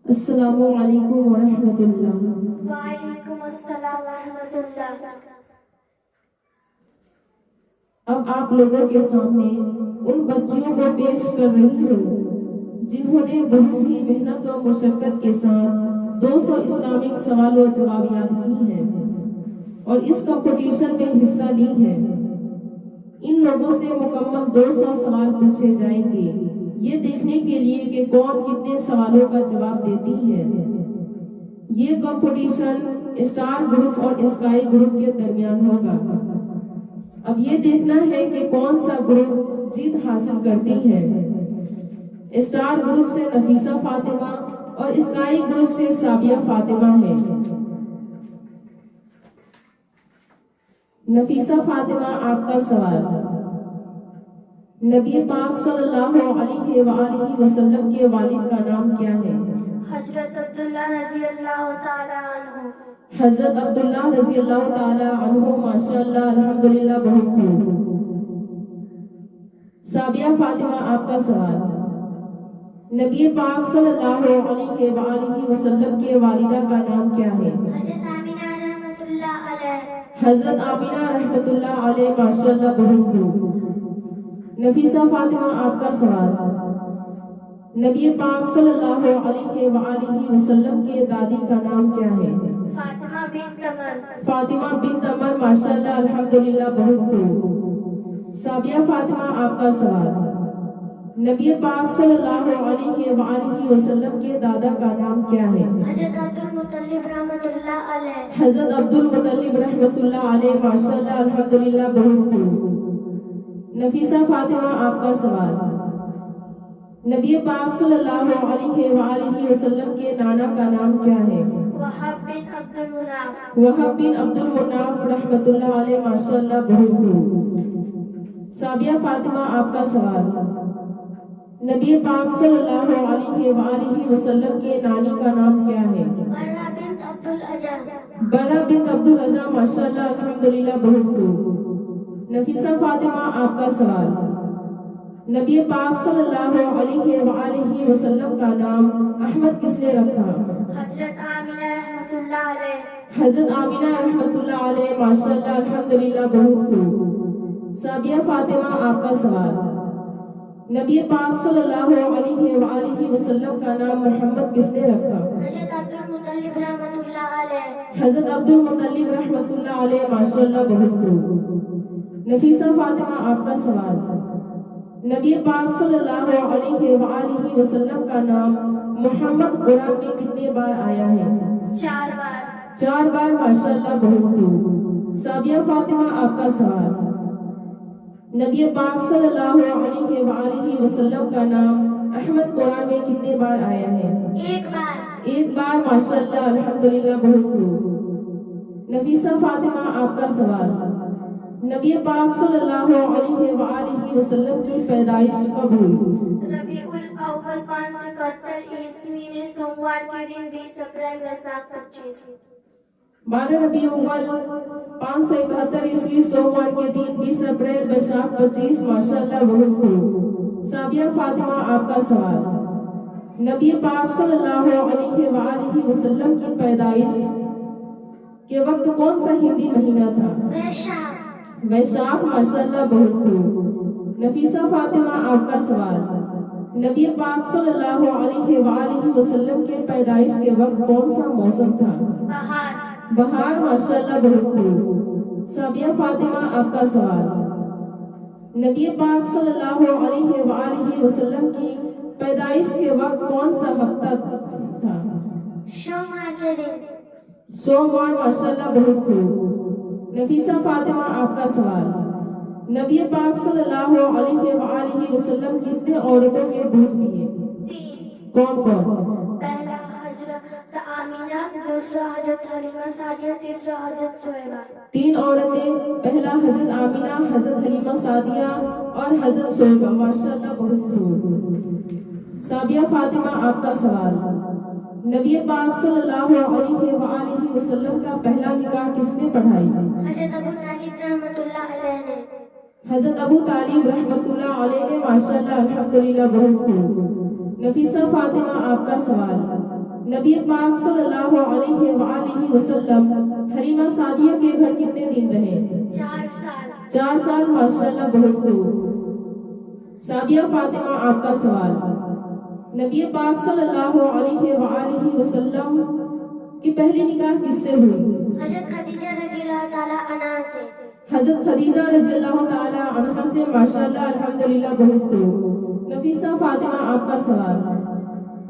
السلام علیکم ورحمۃ اللہ۔ وعلیکم السلام ورحمۃ اللہ۔ اب آپ لوگوں کے سامنے ان بچیوں کو پیش کر رہی ہوں جنہوں نے بہت ہی محنت و مشقت کے ساتھ 200 اسلامک سوال و جواب یاد کی ہیں اور اس کمپٹیشن میں حصہ لی ہے۔ ان لوگوں سے مکمل 200 سوال پوچھے جائیں گے، یہ دیکھنے کے لیے کہ کون کتنے سوالوں کا جواب دیتی ہے۔ یہ کمپٹیشن اسٹار گروپ اور اسکائی گروپ کے درمیان ہوگا۔ اب یہ دیکھنا ہے کہ کون سا گروپ جیت حاصل کرتی ہے۔ اسٹار گروپ سے نفیسہ فاطمہ اور اسکائی گروپ سے سابیہ فاطمہ ہے۔ نفیسہ فاطمہ، آپ کا سوال۔ نبی پاک صلی اللہ علیہ وآلہ وسلم کے والد کا نام کیا ہے؟ حضرت عبداللہ رضی اللہ تعالی عنہ۔ حضرت عبداللہ رضی اللہ تعالی عنہ، ماشاءاللہ، الحمدللہ، بہت خوب۔ سابیہ فاطمہ، آپ کا سوال۔ نبی پاک صلی اللہ علیہ وآلہ وسلم کے والدہ کا نام کیا ہے؟ حضرت آمینہ رحمۃ اللہ علیہ۔ حضرت آمینہ رحمۃ اللہ علیہ، ماشاءاللہ، بہت خوب۔ نفیسہ فاطمہ، آپ کا سوال۔ نبی پاک صلی اللہ علیہ وآلہ وسلم کے دادی کا نام کیا ہے؟ فاطمہ بنت عمر۔ فاطمہ بنت عمر، ماشاءاللہ، الحمدللہ، بہت خوب۔ سابیہ فاطمہ، آپ کا سوال۔ نبی پاک صلی اللہ علیہ وآلہ وسلم کے دادا کا نام کیا ہے؟ حضرت عبد المطلب رحمۃ اللہ علیہ۔ حضرت عبد المطلب رحمۃ اللہ علیہ، ماشاءاللہ، الحمدللہ، بہت خوب۔ نفیسہ فاطمہ، آپ کا سوال۔ نبی پاک صلی اللہ علیہ وآلہ وسلم کے نانا کا نام کیا ہے؟ وہب بن عبد المناف۔ وہب بن عبد المناف رحمۃ اللہ علیہ، ماشاءاللہ، بہت خوب۔ سابیہ فاطمہ، آپ کا سوال۔ نبی پاک صلی اللہ علیہ وآلہ وسلم کے نانی کا نام کیا ہے؟ برہ بنت عبد العزا۔ برہ بنت عبد العزا، ماشاءاللہ، الحمدللہ، بہت خوب۔ نفیسہ فاطمہ، آپ کا سوال۔ نبی پاک صلی اللہ علیہ وآلہ وسلم کا نام احمد کس نے رکھا؟ حضرت آمینہ رحمۃ اللہ علیہ۔ حضرت آمینہ رحمۃ اللہ علیہ، ماشاءاللہ، الحمدللہ، بہت خوب۔ سابیہ فاطمہ، آپ کا سوال۔ نبی پاک صلی اللہ علیہ وآلہ وسلم کا نام محمد کس نے رکھا؟ حضرت عبد المطلب رحمۃ اللہ علیہ۔ حضرت عبد المطلب رحمۃ اللہ علیہ، ماشاءاللہ، بہت خوب۔ نفیسہ فاطمہ، آپ کا سوال۔ نبی پاک صلی اللہ علیہ وآلہ وسلم کا نام محمد قرآن میں کتنے بار آیا ہے؟ 4 بار۔ 4 بار، ماشاءاللہ، بہت خوب۔ سابیہ فاطمہ، آپ کا سوال۔ نبی پاک صلی اللہ علیہ وآلہ وسلم کا نام احمد قرآن میں کتنے بار آیا ہے؟ 1 بار۔ 1 بار، ماشاءاللہ، الحمدللہ، بہت خوب۔ نفیسہ فاطمہ، آپ کا سوال۔ نبی پاک صلی اللہ علیہ وآلہ وسلم کی پیدائش کب ہوئی؟ ربیع الاول 571 عیسوی میں سوموار کے دن 20 اپریل ویساکھ 25۔ 12 ربیع الاول 571 عیسوی سوموار کے دن 20 اپریل ویساکھ 25، ماشاءاللہ، بہت خوب۔ سابیہ فاطمہ، آپ کا سوال۔ نبی پاک صلی اللہ علیہ وآلہ وسلم کی پیدائش کے وقت کون سا ہندی مہینہ تھا؟ ویساکھ، ماشاءاللہ، بہت خوب۔ نفیسہ فاطمہ، آپ کا سوال۔ نبی پاک صلی اللہ علیہ وآلہ وسلم کے پیدائش کے وقت کون سا موسم تھا؟ بہار، ماشاءاللہ، بہت خوب۔ سابیہ فاطمہ، آپ کا سوال۔ نبی پاک صلی اللہ علیہ وآلہ وسلم کی پیدائش کے وقت کون سا ہفتہ تھا؟ سوموار کے دن۔ سوموار، ماشاءاللہ، بہت خوب۔ نفیسہ فاطمہ، آپ کا سوال۔ نبی پاک صلی اللہ علیہ وآلہ وسلم کتنے عورتوں کے دودھ پیے؟ 3۔ کون کون؟ پہلا حضرت آمینہ، دوسرا حضرت حلیمہ سعدیہ، تیسرا حضرت سہیبہ۔ 3 عورتیں، پہلا حضرت آمینہ، حضرت حلیمہ سعدیہ اور حضرت سہیبہ، ماشاءاللہ، بہت خوب۔ سابیہ فاطمہ، آپ کا سوال۔ نبی پاک صلی اللہ علیہ وآلہ وسلم کا پہلا نکاح کس نے پڑھائی؟ حضرت ابو طالب رحمۃ اللہ علیہ نے۔ حضرت ابو طالب رحمۃ اللہ علیہ نے، ماشاءاللہ، الحمدللہ، بہت خوب۔ نفیسہ فاطمہ، آپ کا سوال۔ نبی پاک صلی اللہ علیہ وآلہ وسلم حلیمہ سعدیہ کے گھر کتنے دن رہے؟ 4 سال 4 سال، ماشاءاللہ بہت خوب۔ سعدیہ فاطمہ آپ کا سوال، نبی پاک صلی اللہ علیہ وآلہ وسلم کی پہلی نکاح کس سے ہوئی؟ حضرت خدیجہ رضی اللہ تعالیٰ عنہا سے۔ حضرت خدیجہ رضی اللہ تعالی عنہا سے، ماشاءاللہ الحمدللہ بہت خوب۔ نفیسہ فاطمہ آپ کا سوال،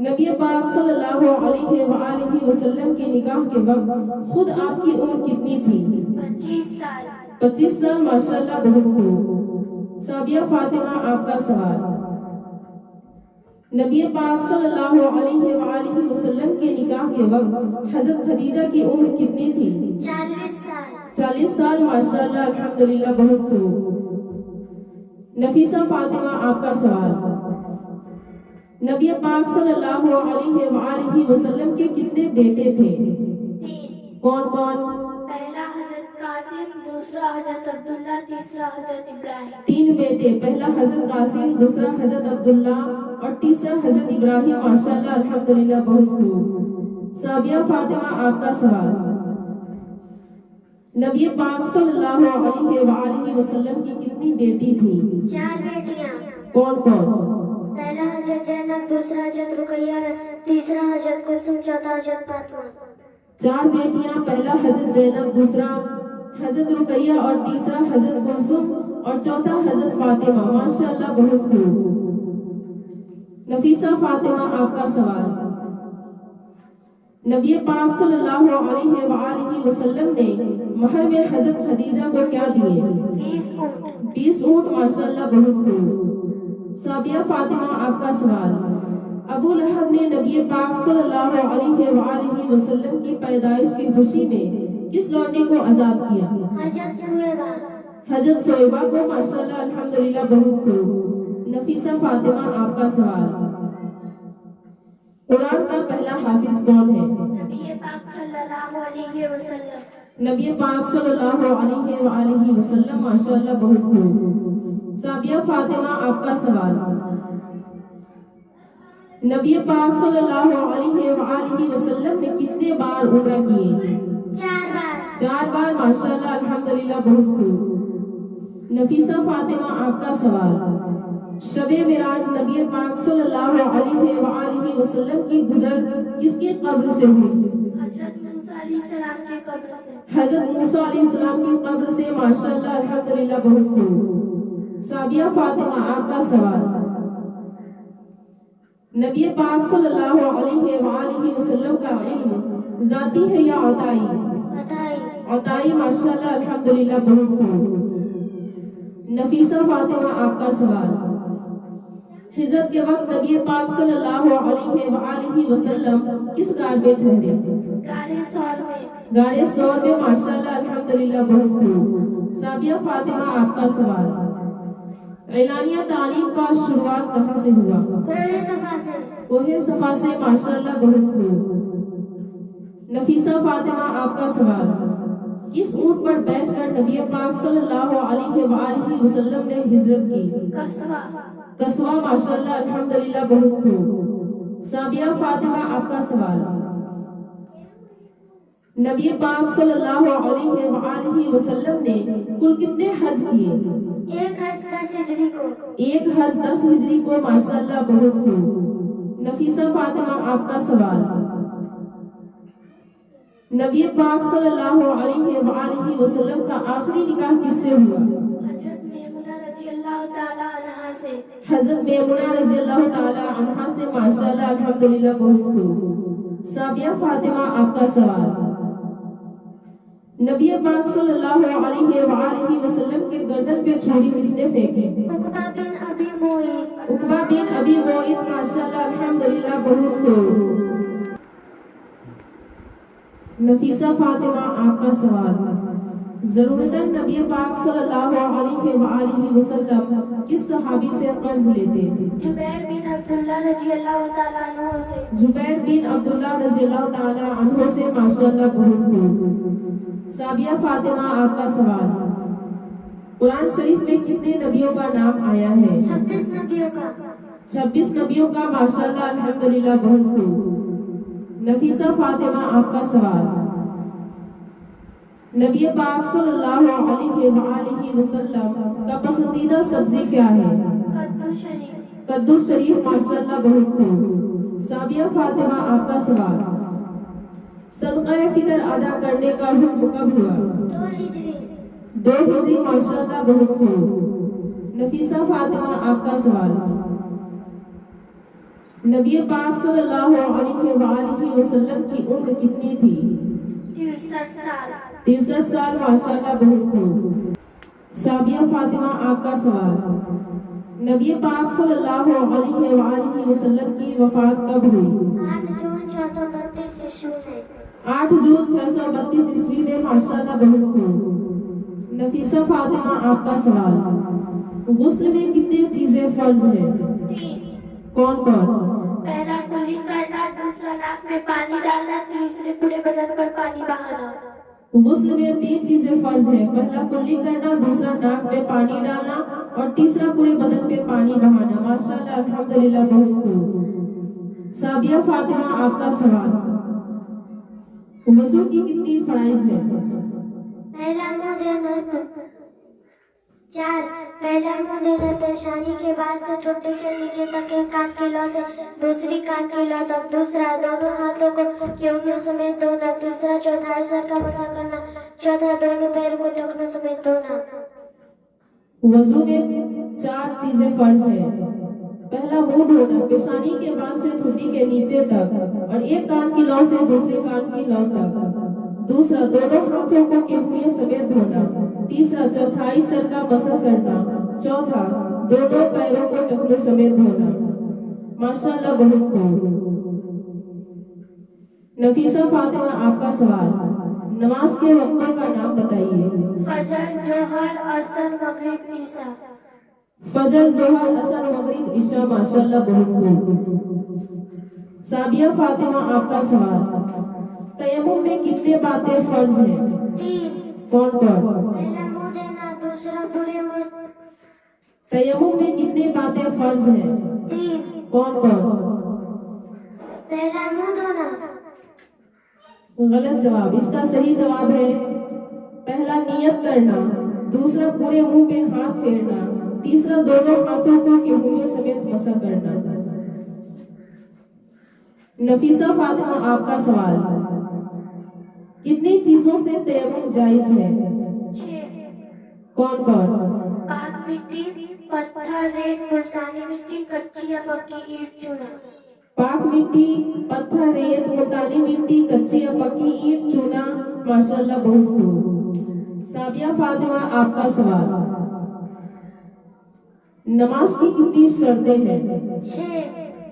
نبی پاک صلی اللہ علیہ وآلہ وسلم کی نکاح کے وقت خود آپ کی عمر کتنی تھی؟ 25 سال 25 سال، ماشاءاللہ بہت خوب۔ سعدیہ فاطمہ آپ کا سوال، نبی پاک صلی اللہ علیہ وآلہ وسلم کے نکاح کے وقت حضرت خدیجہ کی عمر کتنی تھی؟ 40 سال 40 سال، ماشاءاللہ الحمدللہ بہت خوب۔ نفیسہ فاطمہ آپ کا سوال، نبی پاک صلی اللہ علیہ وآلہ وسلم کے کتنے بیٹے تھے؟ 3۔ کون کون؟ پہلا حضرت قاسم، دوسرا حضرت عبداللہ، تیسرا حضرت ابراہیم۔ 3 بیٹے، پہلا حضرت قاسم، دوسرا حضرت عبداللہ اور تیسرا حضرت ابراہیم، ماشاءاللہ الحمدللہ بہت خوب۔ سعدیہ فاطمہ آپ کا سوال، نبی پاک صلی اللہ علیہ وآلہ وسلم کی کتنی بیٹی تھی؟ 4 بیٹیاں، کون کون؟ پہلا حضرت زینب، دوسرا حضرت رقیہ، تیسرا حضرت کلثوم، چوتھا حضرت فاطمہ۔ 4 بیٹیاں، پہلا حضرت زینب، دوسرا حضرت رقیہ اور تیسرا حضرت کلثوم اور چوتھا حضرت فاطمہ، ماشاءاللہ بہت خوب۔ نفیسہ فاطمہ آپ کا سوال، نبی پاک صلی اللہ علیہ وآلہ وسلم نے مہر میں حضرت خدیجہ کو کیا دیے؟ 20 اونٹ۔ 20 اونٹ، ماشاءاللہ بہت خوب۔ سعدیہ فاطمہ آپ کا سوال، ابو لہب نے نبی پاک صلی اللہ علیہ وآلہ وسلم کی پیدائش کی خوشی میں کس لونڈی کو آزاد کیا؟ حضرت سویبہ۔ حضرت سویبہ کو، ماشاءاللہ الحمدللہ بہت خوب۔ نفیسہ فاطمہ آپ کا سوال، قرآن کا پہلا حافظ کون ہے؟ نبی پاک صلی اللہ علیہ وسلم۔ نبی پاک صلی اللہ علیہ وآلہ وسلم، ماشاءاللہ بہت خوب۔ سعدیہ فاطمہ آپ کا سوال، نبی پاک صلی اللہ علیہ وآلہ وسلم نے کتنے بار عمرہ کیے؟ 4 بار۔ 4 بار، ماشاءاللہ الحمدللہ بہت خوب۔ نفیسہ فاطمہ آپ کا سوال، شب معراج نبی پاک صلی اللہ علیہ وآلہ وسلم کی گزر کس کی قبر سے ہوئی؟ حضرت موسیٰ علیہ السلام کی قبر سے۔ حضرت موسیٰ علیہ السلام کی قبر سے، ماشاءاللہ الحمدللہ بہت خوب۔ سعدیہ فاطمہ آپ کا سوال، نبی پاک صلی اللہ علیہ وآلہ وسلم کا علم ذاتی ہے یا عطائی؟ عطائی۔ عطائی، ماشاءاللہ الحمدللہ بہت خوب۔ نفیسہ فاطمہ آپ کا سوال، ہجرت کے وقت نبی پاک صلی اللہ علیہ وآلہ وسلم کس غار میں ٹھہرے؟ غار ثور میں۔ غار ثور میں، ماشاءاللہ الحمدللہ بہت خوب۔ سعدیہ فاطمہ آپ کا سوال، اعلانیہ تعلیم کا شروعات کہاں سے ہوا؟ کوہ صفا سے۔ کوہ صفا سے، ماشاءاللہ بہت خوب۔ نفیسہ فاطمہ آپ کا سوال، کس اونٹ پر بیٹھ کر نبی پاک صلی اللہ علیہ وآلہ وسلم نے ہجرت کی؟ قصوہ۔ قصوہ، ماشاءاللہ الحمدللہ بہت خوب۔ سعدیہ فاطمہ آپ کا سوال، نبی پاک صلی اللہ علیہ وآلہ وسلم نے کل کتنے حج کیے؟ 1 حج 10 ہجری کو۔ 1 حج 10 ہجری کو، ماشاءاللہ بہت خوب۔ نفیسہ فاطمہ آپ کا سوال، نبی پاک صلی اللہ علیہ وآلہ وسلم کا آخری نکاح کس سے ہوا؟ حضرت میمونہ رضی اللہ تعالیٰ عنہا سے۔ حضرت میمونہ رضی اللہ تعالی عنہا سے، ماشاءاللہ الحمدللہ بہت خوب۔ سعدیہ فاطمہ آپ کا سوال، نبی پاک صلی اللہ علیہ وآلہ وسلم کے گردن پہ چھری کس نے پھینکی؟ عقبہ بن ابی معیط۔ عقبہ بن ابی معیط، ماشاءاللہ الحمدللہ بہت خوب۔ نفیسہ فاطمہ آپ کا سوال، ضرورتاً نبی پاک صلی اللہ علیہ وآلہ وسلم کس صحابی سے قرض لیتے؟ جبیر بن عبداللہ رضی اللہ تعالیٰ عنہ سے۔ زبیر بن عبداللہ رضی اللہ تعالی عنہ سے، ماشاءاللہ بہت خوب۔ سعدیہ فاطمہ آپ کا سوال، قرآن شریف میں کتنے نبیوں کا نام آیا ہے؟ 26 نبیوں کا۔ 26 نبیوں کا، ماشاءاللہ الحمدللہ بہت خوب۔ नफीसा फातिमा आपका सवाल। नबी पाक सल्लल्लाहु अलैहि वसल्लम का पसंदीदा सब्जी क्या है? कद्दू शरीफ। कद्दू शरीफ, माशाल्लाह, बहुत खूब। साबिया फातिमा आपका सवाल। सदका फितर अदा करने का हुक्म कब हुआ? 2 हिजरी। 2 हिजरी, माशाल्लाह, बहुत खूब। नफीसा फातिमा आपका सवाल। नबी पाक सल्लल्लाहु अलैहि वसल्लम की उम्र कितनी थी? 63 साल। 63 साल, माशाल्लाह, बहुत खूब। साबिया फातिमा आपका सवाल। नबी पाक सल्लल्लाहु अलैहि वसल्लम की वफात कब हुई? 8 जून 632 ईस्वी में। 8 जून 632 ईस्वी में, माशाल्लाह, बहुत खूब। नफीसा फातिमा आपका सवाल। गुस्ल में कितनी चीजें फर्ज हैं? 3। कौन कौन? पहला कुल्ली करना, दूसरा नाक में पानी डालना, तीसरे पूरे बदन पर पानी बहाना। गुस्ल में 3 चीजें फर्ज हैं। पहला कुल्ली करना, दूसरा नाक में पानी डालना और तीसरा पूरे बदन पे पानी बहाना। माशाल्लाह, अल्हम्दुलिल्लाह, बहुत खूब। साबिया फातिमा आपका सवाल। वजू की कितनी फराइज है? पहला मुंह देना, 4। पहला मुंह देना पेशानी के बाद से ठुड्डी के नीचे तक एक कान की लौ से दूसरी कान की लौ तक। दूसरा, दोनों हाथों को केवड़ियों समेत धोना। तीसरा, चौथाई सर का मसा करना। चौथा, दोनों पैरों को टखनों समेत धोना। वजू में 4 चीजें फर्ज हैं। पहला, मुंह धोना पेशानी के बाद से ठुड्डी के नीचे तक और एक कान की लौ से दूसरे कान की लौ तक। दूसरा, दोनों हाथों को केवड़ियों समेत धोना। तीसरा, चौथाई सर का मसा करना। चौथा, दोनों पैरों को टखनों समेत धोना। माशाल्लाह, बहुत खूब। नफीसा फातिमा आपका सवाल। नमाज के वक्तों का नाम बताइए। फजर, जोहर, असर, मगरिब, ईशा। फजर, जोहर, असर, मगरिब, ईशा, माशाल्लाह, बहुत खूब। साबिया फातिमा आपका सवाल। तयम्मुम में कितने बातें फर्ज हैं? 3। कौन कौन? पहला मुंह देना, दूसरा पूरे मुंह। तयम्मुम में कितने बातें फर्ज हैं? 3। कौन कौन? पहला मुंह धोना। गलत जवाब। इसका सही जवाब है पहला, नियत करना। दूसरा, पूरे मुंह पे हाथ फेरना। तीसरा, दोनों हाथों को केवड़ियों समेत मसा करना। नफीसा फातिमा आपका सवाल। कितनी चीजों से तयम्मुम जायज है? 6। कौन कौन? पाक मिट्टी, पत्थर, रेत, मुल्तानी मिट्टी, कच्ची या पक्की ईंट, चूना। पाक मिट्टी, पत्थर, रेत, मुल्तानी मिट्टी, कच्ची या पक्की ईंट, चूना, माशाल्लाह, बहुत खूब। साबिया फातिमा आपका सवाल। नमाज की कितनी शर्तें हैं? 6।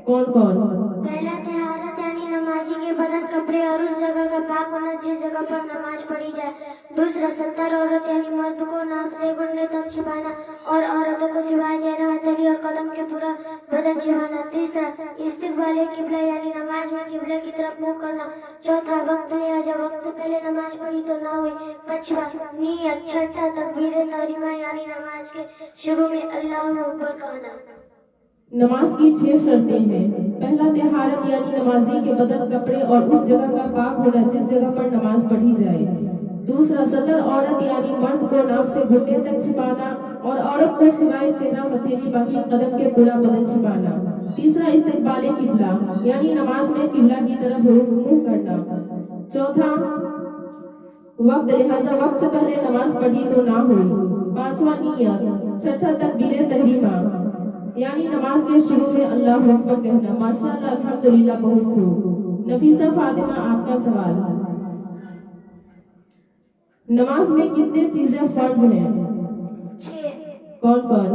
कौन कौन? पहला, तहारत यानी नमाजी के बदन, कपड़े और उस जगह का पाक होना जिस जगह पर नमाज पढ़ी जाए। दूसरा, 70 औरत यानी मर्द को नाफ से घुटने तक छिपाना और औरतों को सिवाय चेहरा, हथेली और कदम के पूरा बदन छिपाना। तीसरा, इस्तिकबाल किबला यानी नमाज में किबले की तरफ मुंह करना। चौथा, वक्त लिहाजा वक्त से पहले नमाज पढ़ी तो ना हुई। पांचवा, नियत। छठा, तकबीर तहरीमा यानी नमाज के शुरू में अल्लाहु अकबर कहना। नमाज की 6 शर्तें हैं। पहला, तहारत यानी नमाजी के बदन, कपड़े और उस जगह का पाक होना जिस जगह पर नमाज पढ़ी जाए। दूसरा, 70 औरत यानी मर्द को नाक से घुटने तक छिपाना और औरत को सिवाय चेहरा, हथेली, बाकी कदम के पूरा बदन छिपाना। तीसरा, इस्तिकबाल किबला यानी नमाज में किबला की तरफ मुंह करना। चौथा, वक्त लिहाजा वक्त से पहले नमाज पढ़ी तो ना हुई। पांचवा, नियत। छठा, तकबीर तहरीमा यानी नमाज के शुरू में अल्लाहु अकबर कहना। माशाल्लाह, अल्हम्दुलिल्लाह, बहुत खूब। नफीसा फातिमा आपका सवाल। नमाज में कितने चीजें फर्ज हैं? 6। कौन कौन?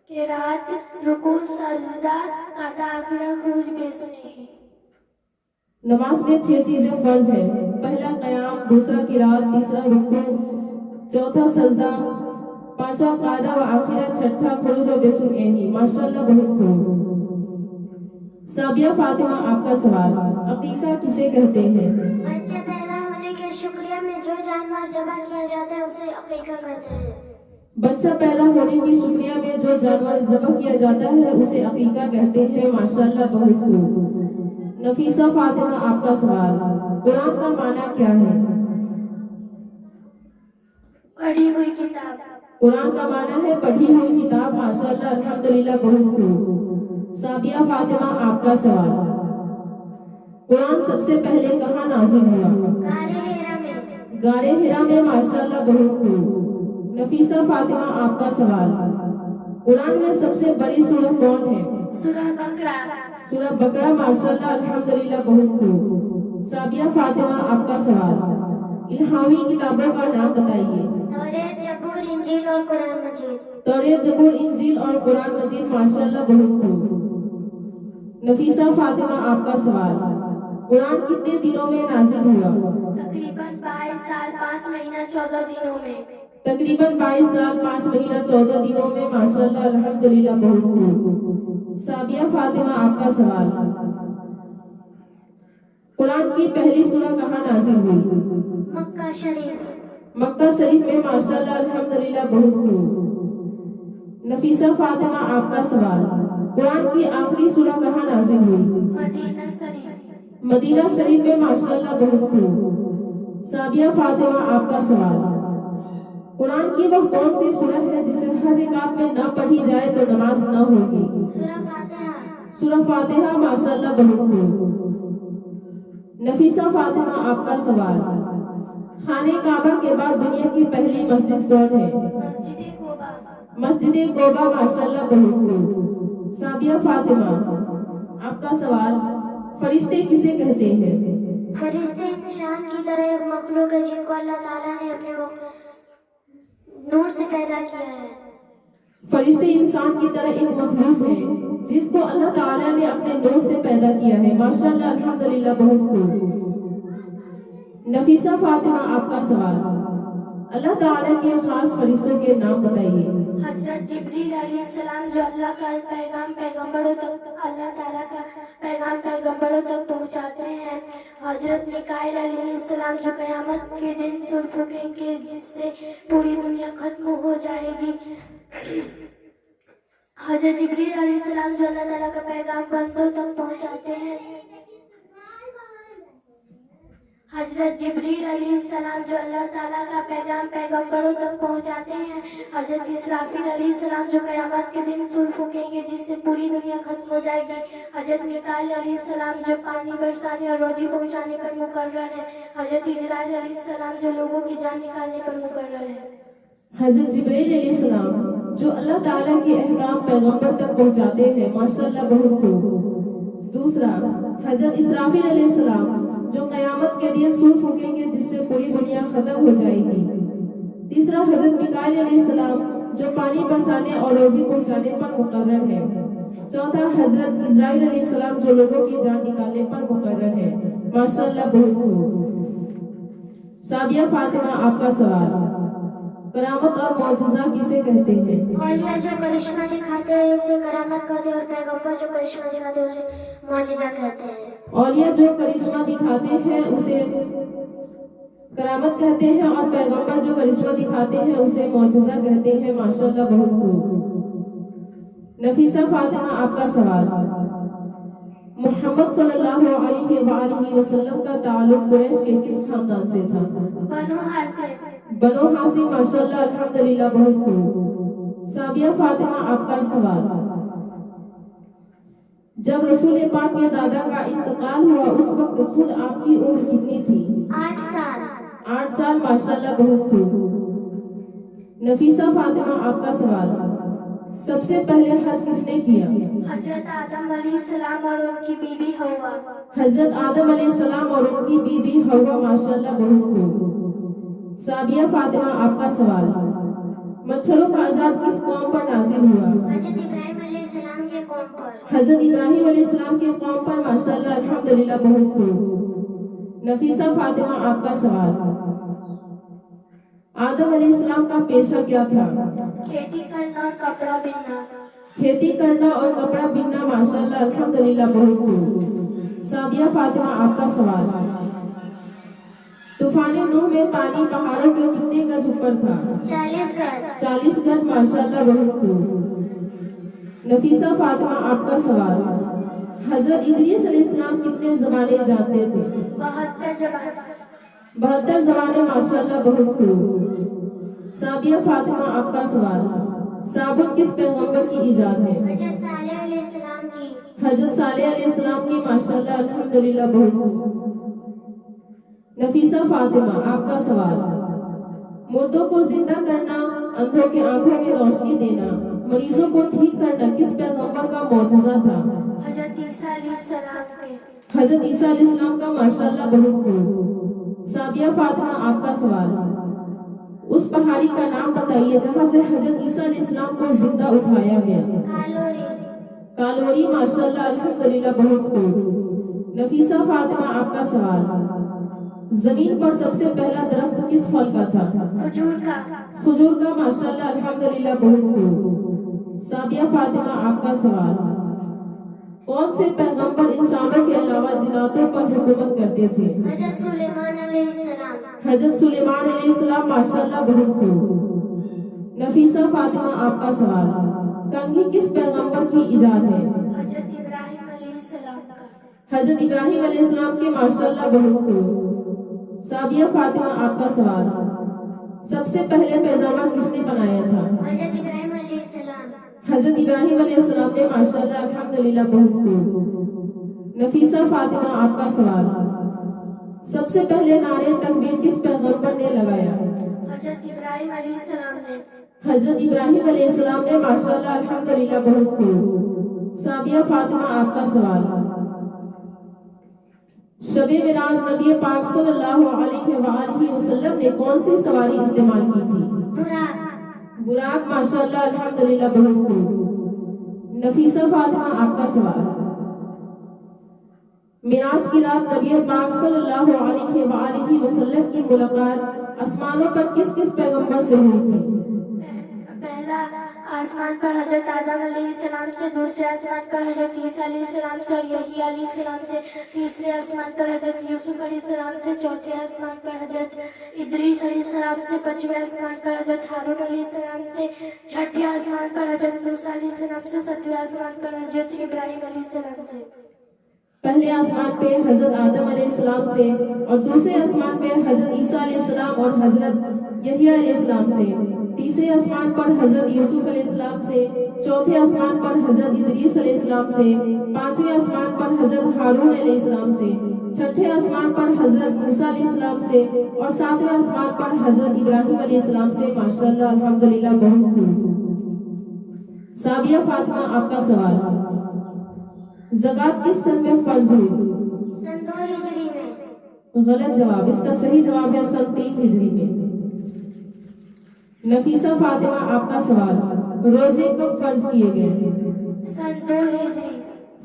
किरात, रुकू, सजदा, काता, आखिरा, खुरूज, बेसुनी। नमाज में 6 चीजें फर्ज हैं। पहला, क़याम, दूसरा, किरात, तीसरा, रुकू, चौथा, सजदा, पांचवा, कादा व आखिरा, छठा, खुरूज व बेसुनी। माशाल्लाह, बहुत खूब। साबिया फातिमा आपका सवाल। अकीका किसे कहते हैं? बच्चे पैदा होने के शुक्रिया में जो जानवर ज़बह किया जाता है उसे अकीका कहते हैं। بچہ پیدا ہونے کی شکریہ میں جو جانور ذبح کیا جاتا ہے اسے عقیقہ کہتے ہیں. ماشاءاللہ بہت خوب. نفیسہ فاطمہ آپ کا سوال. قرآن کا معنی کیا ہے؟ پڑھی ہوئی کتاب. قرآن کا معنی ہے پڑھی ہوئی کتاب. ماشاءاللہ الحمدللہ بہت خوب. سابیہ فاطمہ آپ کا سوال. قرآن سب سے پہلے کہاں نازل ہوا؟ غار حرا میں. غار حرا میں. ماشاءاللہ بہت خوب. نفیسہ فاطمہ آپ کا سوال. قرآن میں سب سے بڑی سورہ کون ہے؟ سورہ بقرہ. سورہ بقرہ. ماشاءاللہ الحمدللہ بہت خوب. سابیہ فاطمہ آپ کا سوال. الہامی کتابوں کا نام بتائیے. توریت، زبور، انجیل اور قرآن مجید. توریت، زبور، انجیل اور قرآن مجید. ماشاءاللہ بہت خوب. نفیسہ فاطمہ آپ کا سوال. قرآن کتنے دنوں میں نازل ہوا؟ تقریباً 22 سال 5 مہینہ 14 دنوں میں. تقریباً 22 سال 5 مہینہ 14 دنوں میں. ماشاءاللہ الحمدللہ بہت خوب. سابیہ فاطمہ آپ کا سوال. قرآن کی پہلی سورہ کہاں نازل ہوئی؟ مکہ شریف. مکہ شریف میں. ماشاءاللہ الحمدللہ بہت خوب. نفیسہ فاطمہ آپ کا سوال. قرآن کی آخری سورہ کہاں نازل ہوئی؟ مدینہ شریف. مدینہ شریف میں. ماشاءاللہ بہت خوب. سابیہ فاطمہ آپ کا سوال. قرآن کی وہ کون سی سورت ہے جسے ہر رکعت میں نہ پڑھی جائے تو نماز نہ ہوگی؟ سورہ فاتحہ. سورہ فاتحہ. ماشاءاللہ بہت خوب. نفیسہ فاطمہ آپ کا سوال. خانہ کعبہ کے بعد دنیا کی پہلی مسجد کون ہے؟ مسجد قباء. مسجد قباء. ماشاءاللہ بہت خوب. سابیہ فاطمہ آپ کا سوال. فرشتے کسے کہتے ہیں؟ فرشتے انسان کی طرح ایک مخلوق ہے جن کو اللہ تعالیٰ نے اپنے نور سے پیدا کیا ہے. فرشتے انسان کی طرح ایک مخلوق ہے جس کو اللہ تعالیٰ نے اپنے نور سے پیدا کیا ہے. ماشاءاللہ الحمدللہ بہت خوب. نفیسہ فاطمہ آپ کا سوال. اللہ تعالیٰ کے خاص فرشتوں کے نام بتائیے. حضرت جبریل علیہ السلام جو اللہ کا پیغام پیغمبروں تک اللہ تعالیٰ کا پیغام پیغمبروں تک پہنچاتے ہیں. حضرت میکائیل علیہ السلام جو قیامت کے دن سر پھونکیں گے جس سے پوری دنیا ختم ہو جائے گی. حضرت جبریل علیہ السلام جو اللہ تعالیٰ کا پیغام بندوں تک پہنچاتے ہیں. حضرت جبریل علیہ السلام جو اللہ تعالیٰ کا پیغام پیغمبروں تک پہنچاتے ہیں. حضرت اسرافیل علیہ السلام جو قیامت کے دن سور پھونکیں گے جس سے پوری دنیا ختم ہو جائے گی. حضرت میکائیل علیہ السلام جو پانی برسانے اور روزی پہنچانے پر مقرر ہے. حضرت اسرائیل علیہ السلام جو لوگوں کی جان نکالنے پر مقرر ہے. حضرت جبریل علیہ السلام جو اللہ تعالیٰ کے احکام پیغمبر تک پہنچاتے ہیں. ماشاءاللہ بہت خوب. دوسرا حضرت اسرافیل علیہ السلام جو قیامت کے دن سور پھونکیں گے جس سے پوری دنیا ختم ہو جائے گی. تیسرا حضرت میکائیل علیہ السلام جو پانی برسانے اور روزی پہنچانے پر مقرر ہے. چوتھا حضرت اسرائیل علیہ السلام جو لوگوں کی جان نکالنے پر مقرر ہے. ماشاءاللہ بہت خوب. سابیہ فاطمہ آپ کا سوال. کرامت اور معجزہ کسے کہتے ہیں؟ اولیاء جو کرشمہ دکھاتے ہیں اسے کرامت کہتے ہیں اور پیغمبر جو کرشمہ دکھاتے ہیں اسے معجزہ کہتے ہیں. اولیاء جو کرشمہ دکھاتے ہیں اسے کرامت کہتے ہیں اور پیغمبر جو کرشمہ دکھاتے ہیں اسے معجزہ کہتے ہیں. ماشاءاللہ بہت خوب. نفیسہ فاطمہ آپ کا سوال. محمد صلی اللہ علیہ وآلہ وسلم کا تعلق قریش کے کس خاندان سے تھا؟ بنو ہاشم. بنو ہاشم. ماشاءاللہ الحمدللہ بہت خوب. سابیہ فاطمہ آپ کا سوال. جب رسول پاک کے دادا کا انتقال ہوا اس وقت خود آپ کی عمر کتنی تھی؟ 8 سال. 8 سال. ماشاءاللہ بہت خوب. نفیسہ فاطمہ آپ کا سوال. سب سے پہلے حج کس نے کیا؟ حضرت آدم علیہ السلام اور ان کی بیوی حوا. حضرت آدم علیہ السلام اور ان کی بیوی حوا. ماشاءاللہ بہت خوب. سابیہ فاطمہ آپ کا سوال. مچھروں کا عذاب کس قوم پر نازل ہوا؟ حضرت ابراہیم علیہ السلام کے قوم پر. حضرت ابراہیم علیہ السلام کے قوم پر. ماشاءاللہ الحمدللہ بہت خوب. نفیسہ فاطمہ آپ کا سوال. آدم علیہ السلام کا پیشہ کیا تھا؟ کھیتی کرنا اور کپڑا بننا. کھیتی کرنا اور کپڑا بننا. ماشاءاللہ الحمدللہ بہت خوب. سابیہ فاطمہ آپ کا سوال. तूफान नूह में पानी पहाड़ों के कितने गज ऊपर था? 40 गज। 40 गज। माशाल्लाह, बहुत खूब। नफीसा फातिमा, आपका सवाल। हजरत इदरीस अलैहिस्सलाम कितने ज़बानें जानते थे? 72 जबान। 72 ज़बानें। माशाल्लाह, बहुत खूब। साबिया फातिमा, आपका सवाल। साबुन किस पैगंबर की इजाद है? हजरत सालेह अलैहिस्सलाम की। हजरत सालेह अलैहिस्सलाम की। माशाल्लाह, अल्हम्दुलिल्लाह, बहुत खूब। नफीसा फातिमा, आपका सवाल। मुर्दों को जिंदा करना, अंधों के आंखों में रोशनी देना, मरीजों को ठीक करना किस पैगंबर का मौजज़ा था? हजरत ईसा अलैहिस्सलाम के। हजरत ईसा अलैहिस्सलाम का। माशाल्लाह, बहुत खूब। साबिया फातिमा, आपका सवाल। उस पहाड़ी का नाम बताइए जहां से हजरत ईसा अलैहिस्सलाम को जिंदा उठाया गया। कालोरी। कालोरी। माशाल्लाह, अल्हम्दुलिल्लाह, बहुत खूब। नफीसा फातिमा, आपका सवाल। जमीन पर सबसे पहला दरख्त किस फल का था? खजूर का। खजूर का। माशाल्लाह, अल्हम्दुलिल्लाह, बहुत खूब। साबिया फातिमा, आपका सवाल। कौन से पैगंबर इंसानों के अलावा जिन्नातों पर हुकूमत करते थे? हजरत सुलेमान अलैहिस्सलाम। हजरत सुलेमान अलैहिस्सलाम। माशाल्लाह, बहुत खूब। नफीसा फातिमा, आपका सवाल। कंघी किस पैगंबर की इजाद है? हजरत इब्राहिम अलैहिस्सलाम का। हजरत इब्राहिम अलैहिस्सलाम के। माशाल्लाह, बहुत खूब। साबिया फातिमा, आपका सवाल। सबसे पहले पैजामा किसने बनाया था? हजरत इब्राहिम अलैहिस्सलाम। हजरत इब्राहिम अलैहिस्सलाम ने। माशाल्लाह, अल्हम्दुलिल्लाह, बहुत खूब। नफीसा फातिमा, आपका सवाल। सबसे पहले नारे तकबीर किस पैगंबर ने लगाया? हजरत इब्राहिम अलैहिस्सलाम ने। हजरत इब्राहिम अलैहिस्सलाम ने। माशाल्लाह, अल्हम्दुलिल्लाह, बहुत खूब। साबिया फातिमा, आपका सवाल। शबे मिराज नबी पाक सल्लल्लाहु अलैहि वसल्लम ने कौन सी सवारी इस्तेमाल की थी? बुराक। बुराक। माशाल्लाह, अल्हम्दुलिल्लाह, बहुत खूब। नफीसा फातिमा, आपका सवाल। मिराज की रात नबी पाक सल्लल्लाहु अलैहि वसल्लम की मुलाकात आसमानों पर किस किस पैगंबर से हुई थी? पहला आसमान पर हजरत आदम अलैहिस्सलाम से, दूसरे आसमान पर हजरत ईसा अलैहिस्सलाम से और यहीया अलैहिस्सलाम से, तीसरे आसमान पर हजरत यूसुफ अलैहिस्सलाम से, चौथे आसमान पर हजरत इदरीस अलैहिस्सलाम से, पांचवें आसमान पर हजरत हारून अलैहिस्सलाम से, छठे आसमान पर हजरत मूसा अलैहिस्सलाम से, सातवें आसमान पर हजरत इब्राहिम अलैहिस्सलाम से। पहले आसमान पे हजरत आदम अलैहिस्सलाम से और दूसरे आसमान पे हजरत ईसा अलैहिस्सलाम और हजरत यहीया अलैहिस्सलाम से, तीसरे आसमान पर हजरत यूसुफ अलैहिस्सलाम से, चौथे आसमान पर हजरत इदरीस अलैहिस्सलाम से, पांचवें आसमान पर हजरत हारून अलैहिस्सलाम से, छठे आसमान पर हजरत मूसा अलैहिस्सलाम से और सातवें आसमान पर हजरत इब्राहिम अलैहिस्सलाम से। माशाल्लाह, अल्हम्दुलिल्लाह, बहुत खूब। साबिया फातिमा, आपका सवाल। ज़कात किस सन में फर्ज हुई? सन 2 हिजरी में। गलत जवाब। इसका सही जवाब है सन 3 हिजरी में। नफीसा फातिमा, आपका सवाल। रोजे कब फर्ज किए गए? सन 2 हिजरी।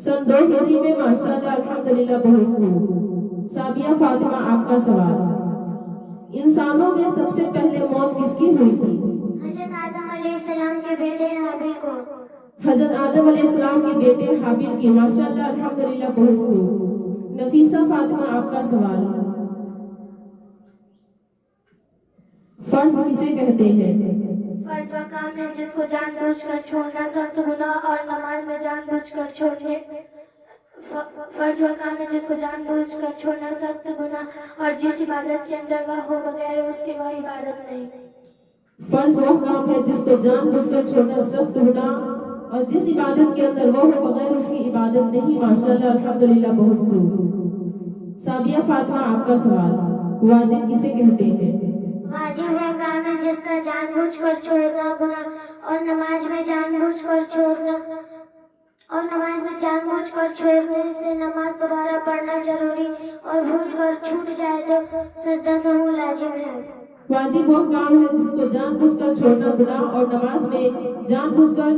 सन 2 हिजरी में। माशाल्लाह, अल्हम्दुलिल्लाह, बहुत खूब। साबिया फातिमा, आपका सवाल। इंसानों में सबसे पहले मौत किसकी हुई थी? हजरत आदम अलैहिस्सलाम के बेटे हाबिल को। हजरत आदम अलैहिस्सलाम के बेटे हाबिल की। माशाल्लाह, अल्हम्दुलिल्लाह, बहुत खूब। नफीसा फातिमा, आपका सवाल। फर्ज किसे कहते हैं? फर्ज वह काम है जिसको जानबूझकर छोड़ना सख्त गुनाह और नमाज में जानबूझकर छोड़ने। फर्ज वह काम है जिसको जानबूझकर छोड़ना सख्त गुनाह और जिस इबादत के अंदर वह हो बगैर उसके वह इबादत नहीं। फर्ज वह काम है जिसको जानबूझकर छोड़ना सख्त गुनाह और जिस इबादत के अंदर वो हो बगैर उसकी इबादत नहीं। माशाल्लाह, अल्हम्दुलिल्लाह, बहुत खूब। साबिया फातिमा, आपका सवाल। वाजिब किसे कहते हैं? वाजिब वह काम है जिसका जानबूझकर छोड़ना गुनाह और नमाज में जानबूझकर छोड़ने से नमाज दोबारा पढ़ना जरूरी और भूल कर छूट जाए तो सजदा सहू लाजिम है। वाजिब वो काम है जिसको जानबूझकर छोड़ना गुनाह और नमाज में जानबूझकर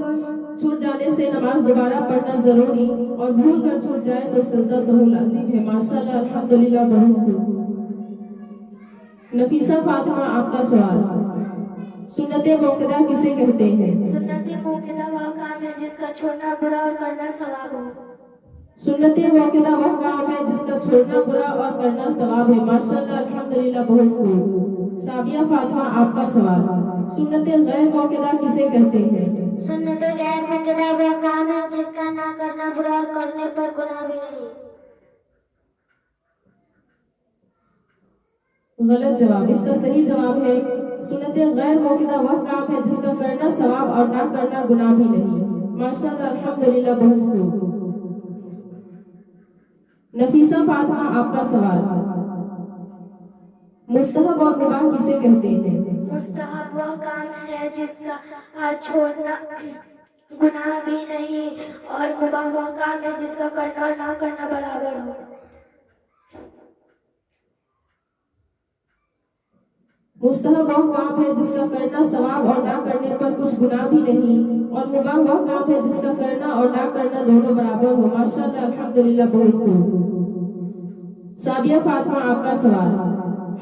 छूट जाने से नमाज दोबारा पढ़ना जरूरी और भूल कर छूट जाए तो सजदा सहू लाजिम है। माशाल्लाह, अल्हम्दुलिल्लाह, बहुत खूब। नफीसा फातिमा, आपका सवाल। सुन्नते मौक़िदा किसे कहते हैं? सुन्नते मौक़िदा वह काम है जिसका छोड़ना बुरा और करना सवाब हो। सुन्नत मौक़िदा वह काम है जिसका छोड़ना बुरा और करना सवाब है। माशाअल्लाह, अल्हम्दुलिल्लाह, बहुत खूब। साबिया फातिमा, आपका सवाल, सुन्नत गैर मौक़िदा किसे कहते हैं? सुन्नत गैर मुक़द्दरा वह काम है जिसका ना करना बुरा और करने पर गुनाह भी नहीं। गलत जवाब। इसका सही जवाब है सुन्नत गैर मौक़िदा वह काम है जिसका करना सवाब और ना करना गुनाह भी नहीं। माशाअल्लाह, अल्हम्दुलिल्लाह, बहुत खूब। नफीसा फातिमा, आपका सवाल, मुस्तहब और मुबाह किसे कहते हैं? मुस्तहब वह काम है जिसका छोड़ना गुनाह भी नहीं और मुबाह वह काम है जिसका करना और ना करना बराबर हो। मुस्तहब वह काम है जिसका करना सवाब और ना करने पर कुछ गुनाह भी नहीं, और मुबाह वह काम है जिसका करना और ना करना दोनों बराबर हो। माशाअल्लाह, अल्हम्दुलिल्लाह, बहुत खूब। साबिया फातिमा, आपका सवाल,